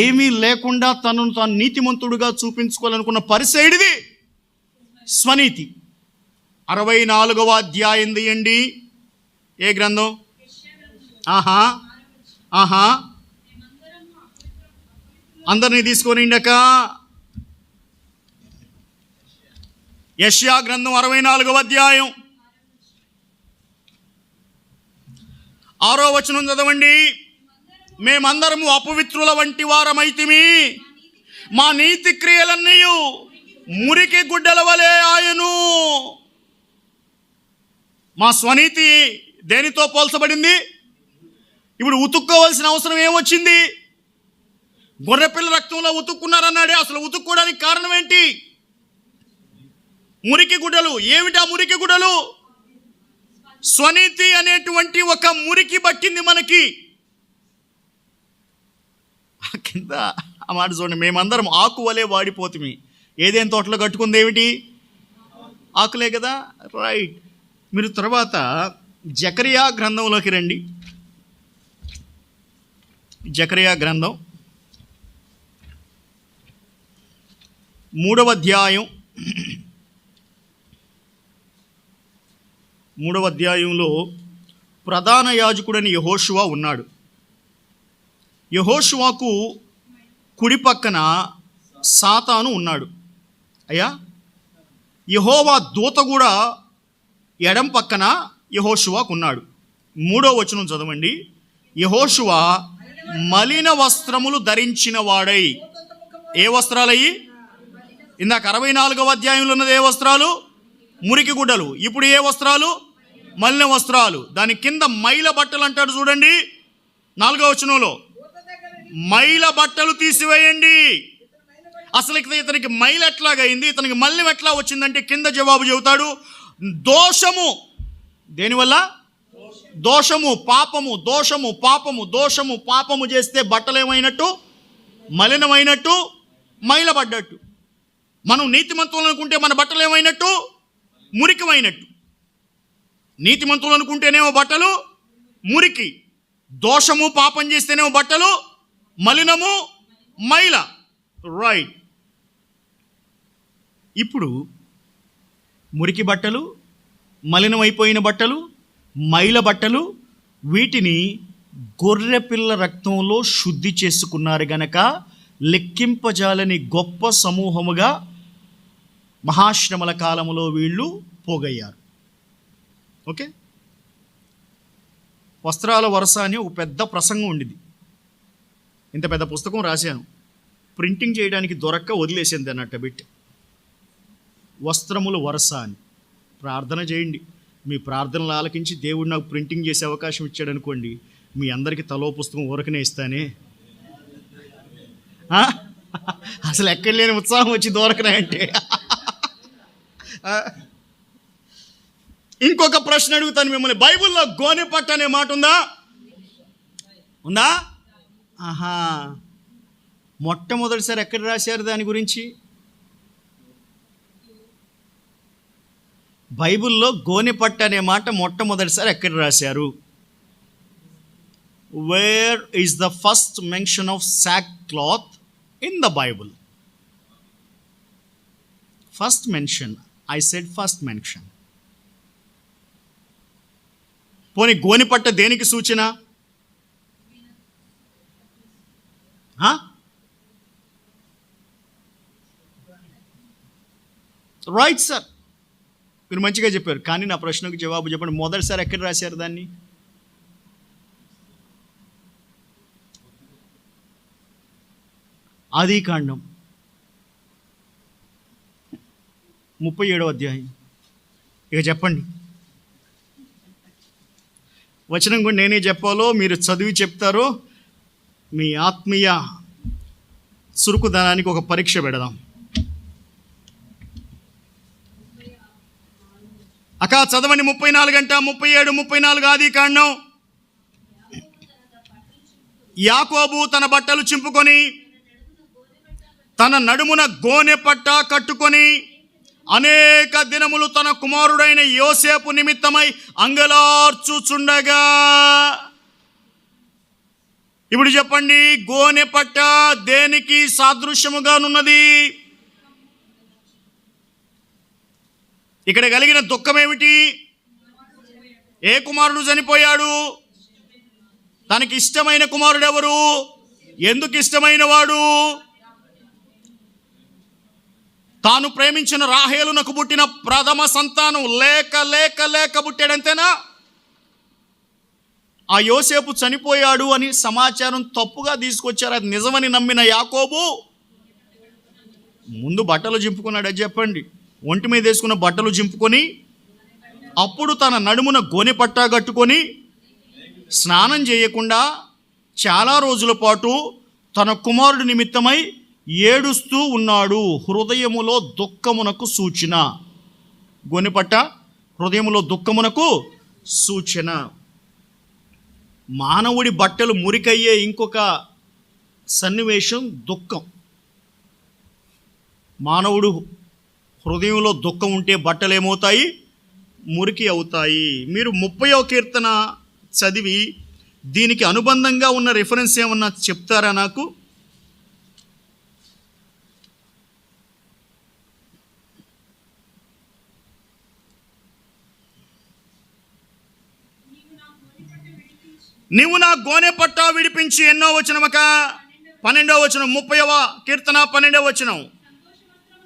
ఏమీ లేకుండా తనను తాను నీతిమంతుడుగా చూపించుకోవాలనుకున్న పరిసైడిది స్వనీతి. 64వ అధ్యాయం తీయండి. ఏ గ్రంథం? అందరినీ తీసుకొని ఇండక. యెషయా గ్రంథం 64వ అధ్యాయం 6వ వచనం చదవండి. మేమందరము అపవిత్రుల వంటి వారమైతిమి, మా నీతి క్రియలన్నీ మురికి గుడ్డల వలె ఆయను. మా స్వనీతి దేనితో పోల్చబడింది? ఇప్పుడు ఉతుక్కోవాల్సిన అవసరం ఏమొచ్చింది? గొర్రెపిల్ల రక్తంలో ఉతుక్కున్నారన్నాడే, అసలు ఉతుక్కోవడానికి కారణం ఏంటి? మురికి గుడ్డలు. ఏమిటా మురికి గుడ్డలు? స్వనీతి అనేటువంటి ఒక మురికి పట్టింది మనకి. కింద ఆ మాట చూడండి, మేమందరం ఆకు వలె వాడిపోతుంది. ఏదేం తోటలో కట్టుకుంది ఏమిటి? ఆకులే కదా. రైట్. మీరు తర్వాత జకరియా గ్రంథంలోకి రండి. జకరియా గ్రంథం 3వ అధ్యాయం 3వ అధ్యాయంలో ప్రధాన యాజకుడని యెహోషువ ఉన్నాడు. యెహోషువకు కుడి పక్కన సాతాను ఉన్నాడు. అయ్యా, యెహోవా దూత కూడా ఎడం పక్కన యెహోషువకు ఉన్నాడు. 3వ వచనం చదవండి. యెహోషువ మలిన వస్త్రములు ధరించిన వాడై. ఏ వస్త్రాలయ్యి? ఇందాక 64వ అధ్యాయంలో ఉన్నది ఏ వస్త్రాలు? మురికి గుడ్డలు. ఇప్పుడు ఏ వస్త్రాలు? మలిన వస్త్రాలు. దాని కింద మైల బట్టలు అంటాడు చూడండి. 4వ వచనంలో మైల బట్టలు తీసివేయండి. అసలు ఇతనికి మైలు ఎట్లాగైంది, ఇతనికి మలినం ఎట్లా వచ్చిందంటే కింద జవాబు చెబుతాడు. దోషము. దేనివల్ల? దోషము, పాపము. దోషము, పాపము. దోషము, పాపము చేస్తే బట్టలు ఏమైనట్టు? మలినమైనట్టు, మైలబడ్డట్టు. మనం నీతిమంతులు అనుకుంటే మన బట్టలు ఏమైనట్టు? మురికమైనట్టు. నీతిమంతులు అనుకుంటేనేమో బట్టలు మురికి, దోషము పాపం చేస్తేనేమో బట్టలు మలినము, మైల. రైట్. ఇప్పుడు మురికి బట్టలు, మలినమైపోయిన బట్టలు, మైల బట్టలు, వీటిని గొర్రెపిల్ల రక్తంలో శుద్ధి చేసుకున్నారు గనక లెక్కింపజాలని గొప్ప సమూహముగా మహాశ్రమల కాలంలో వీళ్ళు పోగయ్యారు. ఓకే. వస్త్రాల వరస అని ఒక పెద్ద ప్రసంగం ఉండింది. ఇంత పెద్ద పుస్తకం రాశాను, ప్రింటింగ్ చేయడానికి దొరక్క వదిలేసింది అన్నట్టు బిట్. వస్త్రముల వరస అని. ప్రార్థన చేయండి. మీ ప్రార్థనలు ఆలకించి దేవుడు నాకు ప్రింటింగ్ చేసే అవకాశం ఇచ్చాడు అనుకోండి, మీ అందరికీ తలో పుస్తకం ఊరకనే ఇస్తానే. అసలు ఎక్కడ లేని ఉత్సాహం వచ్చి దొరకనాయంటే. ఇంకొక ప్రశ్న అడుగుతాను మిమ్మల్ని. బైబిల్లో గోనెపట్టు అనే మాట ఉందా? ఉందా? ఆహా. మొట్టమొదటిసారి ఎక్కడ రాశారు దాని గురించి? బైబిల్లో గోనెపట్టు అనే మాట మొట్టమొదటిసారి ఎక్కడ రాశారు? Where is the first mention of sackcloth in the Bible? First mention. I said first mention. పోనీ గోనెపట్టు దేనికి సూచన? రైట్ సార్, మీరు మంచిగా చెప్పారు. కానీ నా ప్రశ్నకు జవాబు చెప్పండి. మొదటిసారి ఎక్కడ రాశారు దాన్ని? ఆదికాండం 37వ అధ్యాయం. ఇక చెప్పండి. వచనం కూడా నేనే చెప్పాలో మీరు చదివి చెప్తారో? మీ ఆత్మీయ చురుకుదనానికి ఒక పరీక్ష పెడదాం. అక్క చదవండి. 34 అంట, 37, 34 ఆదికాండం. యాకోబు తన బట్టలు చింపుకొని తన నడుమున గోనెపట్ట కట్టుకొని అనేక దినములు తన కుమారుడైన యోసేపు నిమిత్తమై అంగలార్చుచుండగా. ఇప్పుడు చెప్పండి, గోనెపట్ట దేనికి సాదృశ్యముగానున్నది? ఇక్కడ కలిగిన దుఃఖం ఏమిటి? ఏ కుమారుడు చనిపోయాడు? తనకి ఇష్టమైన కుమారుడు ఎవరు? ఎందుకు ఇష్టమైన వాడు? తాను ప్రేమించిన రాహేలునకు పుట్టిన ప్రథమ సంతానం లేక లేక లేక పుట్టాడంతేనా? ఆ యోసేపు చనిపోయాడు అని సమాచారం తప్పుగా తీసుకొచ్చారు. అది నిజమని నమ్మిన యాకోబు ముందు బట్టలు చింపుకున్నాడు. అది చెప్పండి. ఒంటి మీద వేసుకున్న బట్టలు చింపుకొని అప్పుడు తన నడుమున గోనెపట్టా కట్టుకొని స్నానం చేయకుండా చాలా రోజుల పాటు తన కుమారుడి నిమిత్తమై ఏడుస్తూ ఉన్నాడు. హృదయములో దుఃఖమునకు సూచన. గోనెపట్ట హృదయములో దుఃఖమునకు సూచన. మానవుడి బట్టలు మురికయ్యే ఇంకొక సన్నివేశం దుఃఖం. మానవుడు హృదయంలో దుఃఖం ఉంటే బట్టలు ఏమవుతాయి? మురికి అవుతాయి. మీరు 30వ కీర్తన చదివి దీనికి అనుబంధంగా ఉన్న రిఫరెన్స్ ఏమన్నా చెప్తారా నాకు? నీవు నా గోనెపట్ట విడిపించి ఎన్నో వచనమక? 12వ వచనం. 30వ కీర్తన 12వ వచనం.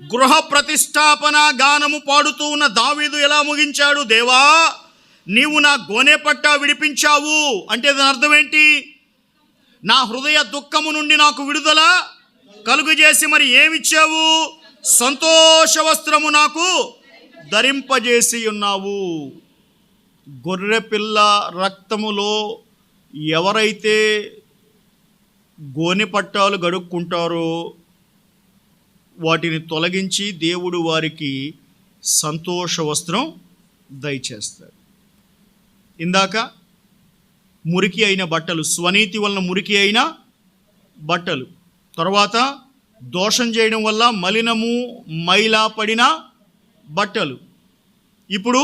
గృహ ప్రతిష్టాపన గానము పాడుతూ ఉన్న దావీదు ఎలా ముగించాడు? దేవా, నీవు నా గోనెపట్ట విడిపించావు అంటే దాని అర్థం ఏంటి? నా హృదయ దుఃఖము నుండి నాకు విడుదల కలుగజేసి మరి ఏమిచ్చావు? సంతోష వస్త్రము నాకు ధరింపజేసి ఉన్నావు. గొర్రెపిల్ల రక్తములో ఎవరైతే గోనెపట్టాలు గడుక్కుంటారో వాటిని తొలగించి దేవుడు వారికి సంతోష వస్త్రం దయచేస్తాడు. ఇందాక మురికి అయిన బట్టలు, స్వనీతి వలన మురికి అయిన బట్టలు తర్వాత దోషం చేయడం వల్ల మలినము మైలా పడిన బట్టలు. ఇప్పుడు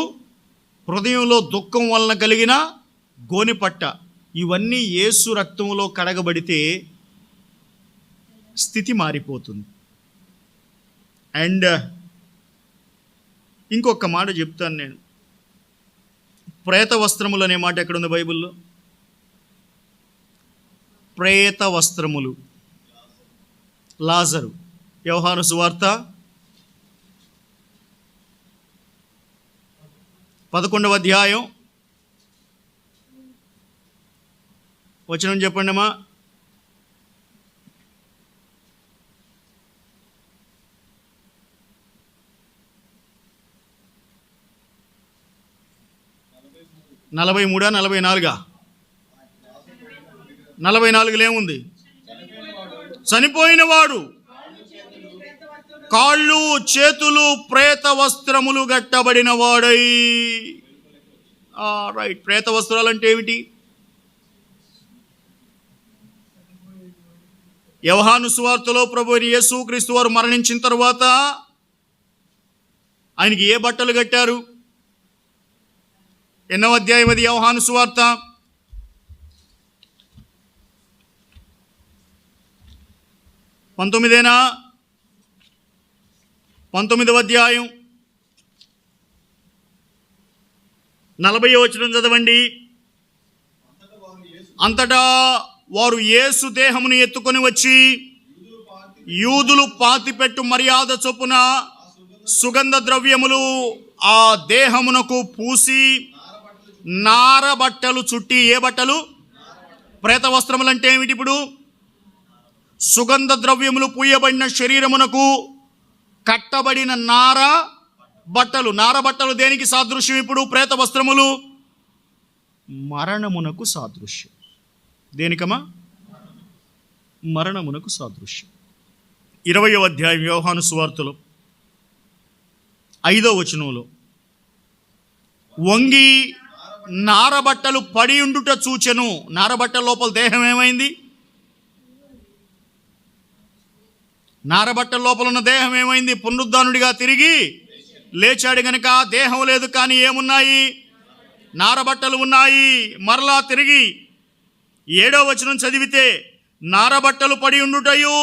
హృదయంలో దుఃఖం వలన కలిగిన గోనెపట్ట. ఇవన్నీ యేసు రక్తంలో కడగబడితే స్థితి మారిపోతుంది. అండ్ ఇంకొక మాట చెప్తాను నేను. ప్రేత వస్త్రములు అనే మాట ఎక్కడుంది బైబిల్లో? ప్రేత వస్త్రములు. లాజరు, యోహాను సువార్త 11వ అధ్యాయం వచనం చెప్పండి అమ్మా. నలభై 44 44 ఏముంది? చనిపోయిన వాడు కాళ్ళు చేతులు ప్రేత వస్త్రములు గట్టబడిన వాడై. రైట్. ప్రేత వస్త్రాలు అంటే ఏమిటి? యోహాను సువార్తలో ప్రభు యేసు క్రీస్తు వారు మరణించిన తరువాత ఆయనకి ఏ బట్టలు కట్టారు? ఎన్నో అధ్యాయం అది? యోహాను సువార్త 19వ అధ్యాయం 40వ వచనం చదవండి. అంతటా వారు యేసు దేహమును ఎత్తుకొని వచ్చి యూదులు పాతిపెట్టు మర్యాద చొప్పున సుగంధ ద్రవ్యములు ఆ దేహమునకు పూసి నార బట్టలు చుట్టి. ఏ బట్టలు? ప్రేత వస్త్రములు అంటే ఏమిటి? ఇప్పుడు సుగంధ ద్రవ్యములు పూయబడిన శరీరమునకు కట్టబడిన నార బట్టలు. నార బట్టలు దేనికి సాదృశ్యం? ఇప్పుడు ప్రేత వస్త్రములు మరణమునకు సాదృశ్యం. దేనికమ్మా? మరణమునకు సాదృశ్యం. 20వ అధ్యాయం యోహాను సువార్తలో 5వ వచనంలో వంగి నారబట్టలు పడి ఉండుట చూచెను. నారబట్టల లోపల దేహం ఏమైంది? నారబట్టల లోపల ఉన్న దేహం ఏమైంది? పునరుద్ధానుడిగా తిరిగి లేచాడు గనుక దేహం లేదు, కానీ ఏమున్నాయి? నారబట్టలు ఉన్నాయి. మరలా తిరిగి 7వ వచనం చదివితే నారబట్టలు పడి ఉండుటయు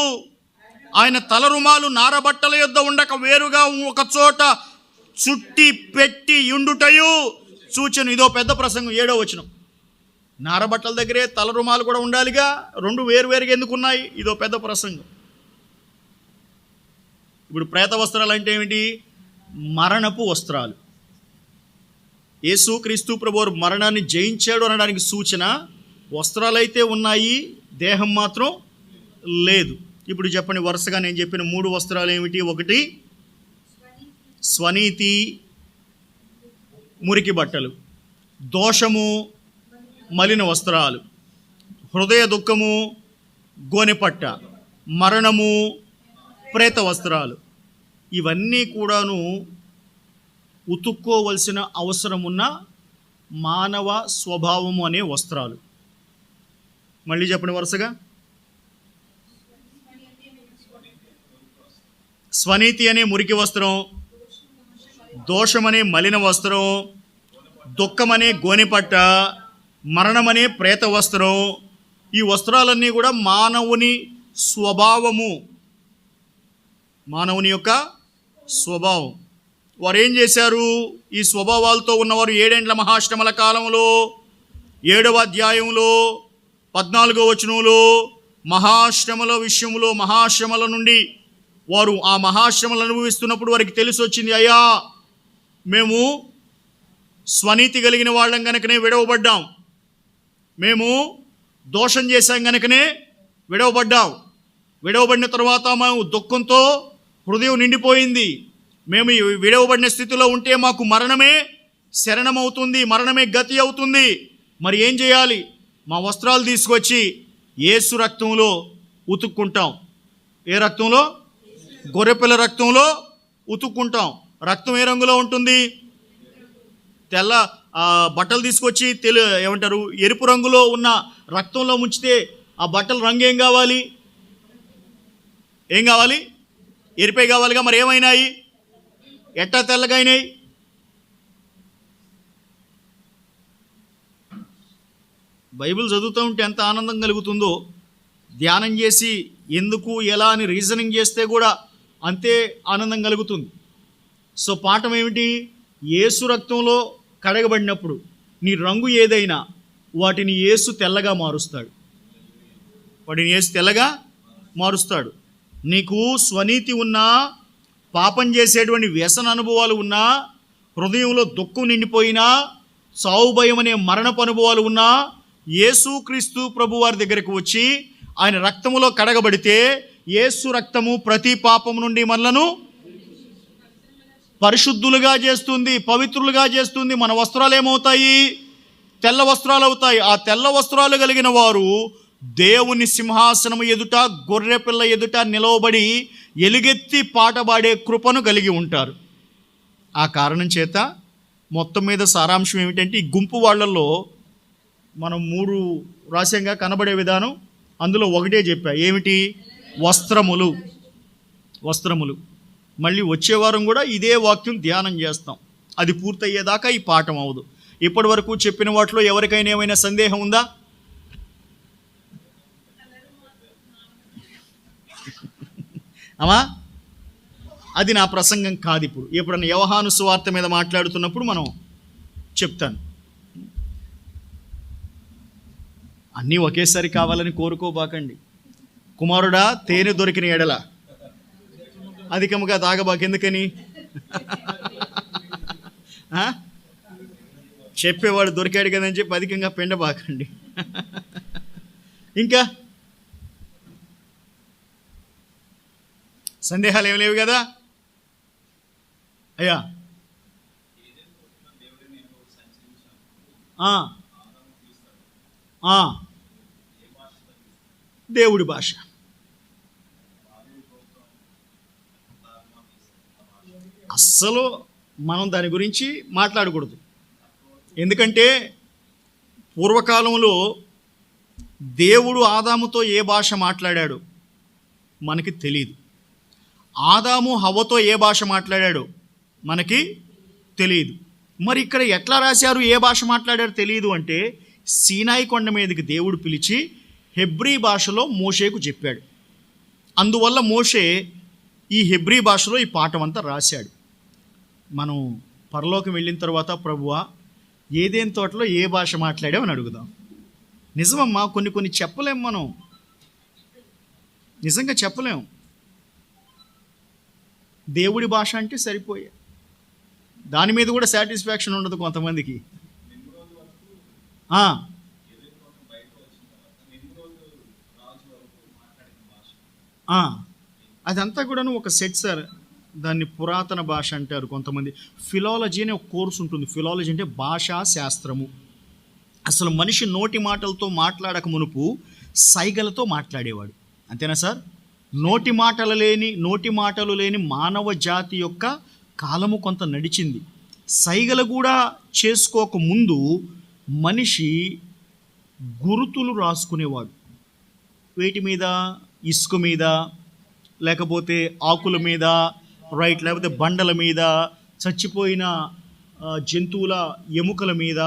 ఆయన తల రుమాలు నారబట్టల యొద్ద ఉండక వేరుగా ఒక చోట చుట్టి పెట్టి ఉండుటయు చూచెను. ఇదో పెద్ద ప్రసంగం. 7వ వచనం. నారబట్టల దగ్గరే తల రుమాలు కూడా ఉండాలిగా, రెండు వేరువేరుగా ఎందుకున్నాయి? ఇదో పెద్ద ప్రసంగం. ఇప్పుడు ప్రేత వస్త్రాలు అంటే ఏమిటి? మరణపు వస్త్రాలు. యేసు క్రీస్తు ప్రభువు మరణాన్ని జయించాడు అనడానికి సూచన. వస్త్రాలైతే ఉన్నాయి, దేహం మాత్రం లేదు. ఇప్పుడు చెప్పండి వరుసగా నేను చెప్పిన 3 వస్త్రాలు ఏమిటి? 1 స్వనీతి, మురికి బట్టలు. దోషము, మలిన వస్త్రాలు. హృదయ దుఃఖము, గోనెపట్ట. మరణము, ప్రేత వస్త్రాలు. ఇవన్నీ కూడాను ఉతుక్కోవలసిన అవసరం ఉన్న మానవ స్వభావము అనే వస్త్రాలు. మళ్ళీ చెప్పండి వరుసగా. స్వనీతి అనే మురికి వస్త్రం, దోషమనే మలిన వస్త్రం, దుఃఖమనే గోనెపట్ట, మరణమనే ప్రేత వస్త్రం. ఈ వస్త్రాలన్నీ కూడా మానవుని స్వభావము, మానవుని యొక్క స్వభావం. వారు ఏం చేశారు? ఈ స్వభావాలతో ఉన్నవారు 7 ఏండ్ల మహాశ్రమల కాలంలో 7వ అధ్యాయంలో 14వ వచనంలో మహాశ్రమల విషయంలో, మహాశ్రమల నుండి వారు ఆ మహాశ్రమలు అనుభవిస్తున్నప్పుడు వారికి తెలిసి వచ్చింది, అయ్యా మేము స్వనీతి కలిగిన వాళ్ళం కనుకనే విడవబడ్డాం, మేము దోషం చేశాం కనుకనే విడవబడ్డాం. విడవబడిన తర్వాత మేము దుఃఖంతో హృదయం నిండిపోయింది. మేము విడవబడిన స్థితిలో ఉంటే మాకు మరణమే శరణమవుతుంది, మరణమే గతి అవుతుంది. మరి ఏం చేయాలి? మా వస్త్రాలు తీసుకొచ్చి యేసు రక్తంలో ఉతుక్కుంటాం. ఏ రక్తంలో? గొర్రెపిల్ల రక్తంలో ఉతుక్కుంటాం. రక్తం ఏ రంగులో ఉంటుంది? తెల్ల బట్టలు తీసుకొచ్చి ఏమంటారు, ఎరుపు రంగులో ఉన్న రక్తంలో ముంచితే ఆ బట్టల రంగు ఏం కావాలి? ఏం కావాలి? ఎరిపే కావాలిగా. మరి ఏమైనాయి? ఎట్టా తెల్లగా అయినాయి? బైబిల్ చదువుతూ ఉంటే ఎంత ఆనందం కలుగుతుందో, ధ్యానం చేసి ఎందుకు ఎలా అని రీజనింగ్ చేస్తే కూడా అంతే ఆనందం కలుగుతుంది. సో పాఠం ఏమిటి? యేసు రక్తంలో కడగబడినప్పుడు నీ రంగు ఏదైనా వాటిని యేసు తెల్లగా మారుస్తాడు. నీకు స్వనీతి ఉన్నా, పాపం చేసేటువంటి వ్యసన అనుభవాలు ఉన్నా, హృదయంలో దుఃఖం నిండిపోయినా, సావు భయం అనే మరణపు అనుభవాలు ఉన్నా, యేసుక్రీస్తు ప్రభు వారి దగ్గరకు వచ్చి ఆయన రక్తములో కడగబడితే యేసు రక్తము ప్రతి పాపం నుండి మనలను పరిశుద్ధులుగా చేస్తుంది, పవిత్రులుగా చేస్తుంది. మన వస్త్రాలు ఏమవుతాయి? తెల్ల వస్త్రాలు అవుతాయి. ఆ తెల్ల వస్త్రాలు కలిగిన వారు దేవుని సింహాసనము ఎదుట, గొర్రెపిల్ల ఎదుట నిలవబడి ఎలుగెత్తి పాట పాడే కృపను కలిగి ఉంటారు. ఆ కారణం చేత మొత్తం మీద సారాంశం ఏమిటంటే, ఈ గుంపు వాళ్ళల్లో మనం 3 రాస్యంగా కనబడే విధానం, అందులో ఒకటే చెప్పా. ఏమిటి? వస్త్రములు. మళ్ళీ వచ్చే వారం కూడా ఇదే వాక్యం ధ్యానం చేస్తాం. అది పూర్తయ్యేదాకా ఈ పాఠం అవదు. ఇప్పటి వరకు చెప్పిన వాటిలో ఎవరికైనా ఏమైనా సందేహం ఉందా? అమ్మా, అది నా ప్రసంగం కాదు. ఇప్పుడు ఎప్పుడన్నా యోహాను సువార్త మీద మాట్లాడుతున్నప్పుడు మనం చెప్తాను. అన్నీ ఒకేసారి కావాలని కోరుకోబాకండి. కుమారుడా, తేనె దొరికిన ఎడల అధికముగా తాగబాకు. ఎందుకని? చెప్పేవాడు దొరికాడు కదని చెప్పి అధికంగా పెండబాకండి. ఇంకా సందేహాలు ఏమి లేవు కదా అయ్యా? దేవుడి భాష. అస్సలు మనం దాని గురించి మాట్లాడకూడదు. ఎందుకంటే పూర్వకాలంలో దేవుడు ఆదాముతో ఏ భాష మాట్లాడాడో మనకి తెలియదు. ఆదాము హవ్వతో ఏ భాష మాట్లాడాడో మనకి తెలియదు. మరి ఇక్కడ ఎట్లా రాశారు ఏ భాష మాట్లాడారో తెలియదు అంటే, సీనాయి కొండ మీదకి దేవుడు పిలిచి హెబ్రీ భాషలో మోషేకు చెప్పాడు. అందువల్ల మోషే ఈ హెబ్రీ భాషలో ఈ పాఠం అంతా రాశాడు. మనం పరలోకం వెళ్ళిన తర్వాత, ప్రభువా ఏదేని తోటలో ఏ భాష మాట్లాడామని అడుగుదాం. నిజమమ్మా, కొన్ని చెప్పలేం, మనం నిజంగా చెప్పలేం. దేవుడి భాష అంటే సరిపోయే, దాని మీద కూడా సాటిస్ఫాక్షన్ ఉండదు కొంతమందికి. అదంతా కూడాను ఒక సెట్ సార్. దాన్ని పురాతన భాష అంటారు కొంతమంది. ఫిలాలజీ అనే ఒక కోర్సు ఉంటుంది. ఫిలాలజీ అంటే భాషా శాస్త్రము. అసలు మనిషి నోటి మాటలతో మాట్లాడక మునుపు సైగలతో మాట్లాడేవాడు. అంతేనా సార్? నోటి మాటలు లేని మానవ జాతి యొక్క కాలము కొంత నడిచింది. సైగలు కూడా చేసుకోక ముందు మనిషి గురుతులు రాసుకునేవాడు. వేటి మీద? ఇసుక మీద, లేకపోతే ఆకుల మీద, లేకపోతే బండల మీద, చచ్చిపోయిన జంతువుల ఎముకల మీద,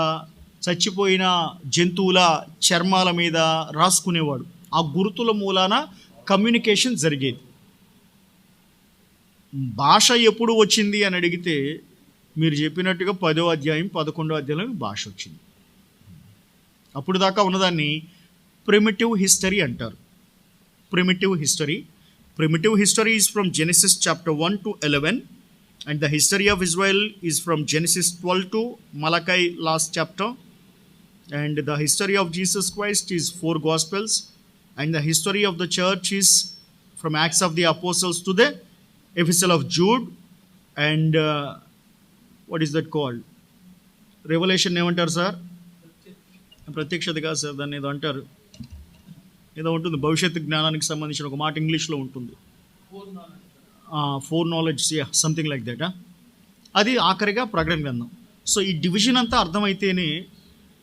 చచ్చిపోయిన జంతువుల చర్మాల మీద రాసుకునేవాడు. ఆ గుర్తుల మూలాన కమ్యూనికేషన్ జరిగేది. భాష ఎప్పుడు వచ్చింది అని అడిగితే, మీరు చెప్పినట్టుగా 10వ అధ్యాయం 11వ అధ్యాయంలో భాష వచ్చింది. అప్పుడు దాకా ఉన్నదాన్ని ప్రిమిటివ్ హిస్టరీ అంటారు. Primitive history is from Genesis chapter 1 to 11, and the history of Israel is from Genesis 12 to Malachi last chapter, and the history of Jesus Christ is 4 Gospels, and the history of the church is from Acts of the Apostles to the Epistle of Jude, and what is that called? Revelation ఏమంటారు sir? ప్రత్యక్షత కాదు sir, దాన్ని ఏదో అంటారు, ఏదో ఉంటుంది. భవిష్యత్తు జ్ఞానానికి సంబంధించిన ఒక మాట ఇంగ్లీష్లో ఉంటుంది. Four knowledge, something like that. అది ఆఖరిగా ప్రకటన గ్రంథం. సో ఈ డివిజన్ అంతా అర్థమైతేనే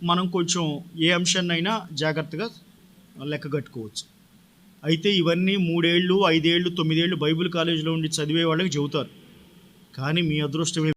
మనం కొంచెం ఏ అంశాన్నైనా జాగ్రత్తగా లెక్క కట్టుకోవచ్చు. అయితే ఇవన్నీ 3 ఏళ్ళు 5 ఏళ్ళు 9 ఏళ్ళు బైబిల్ కాలేజీలో ఉండి చదివే వాళ్ళకి చెబుతారు. కానీ మీ అదృష్టం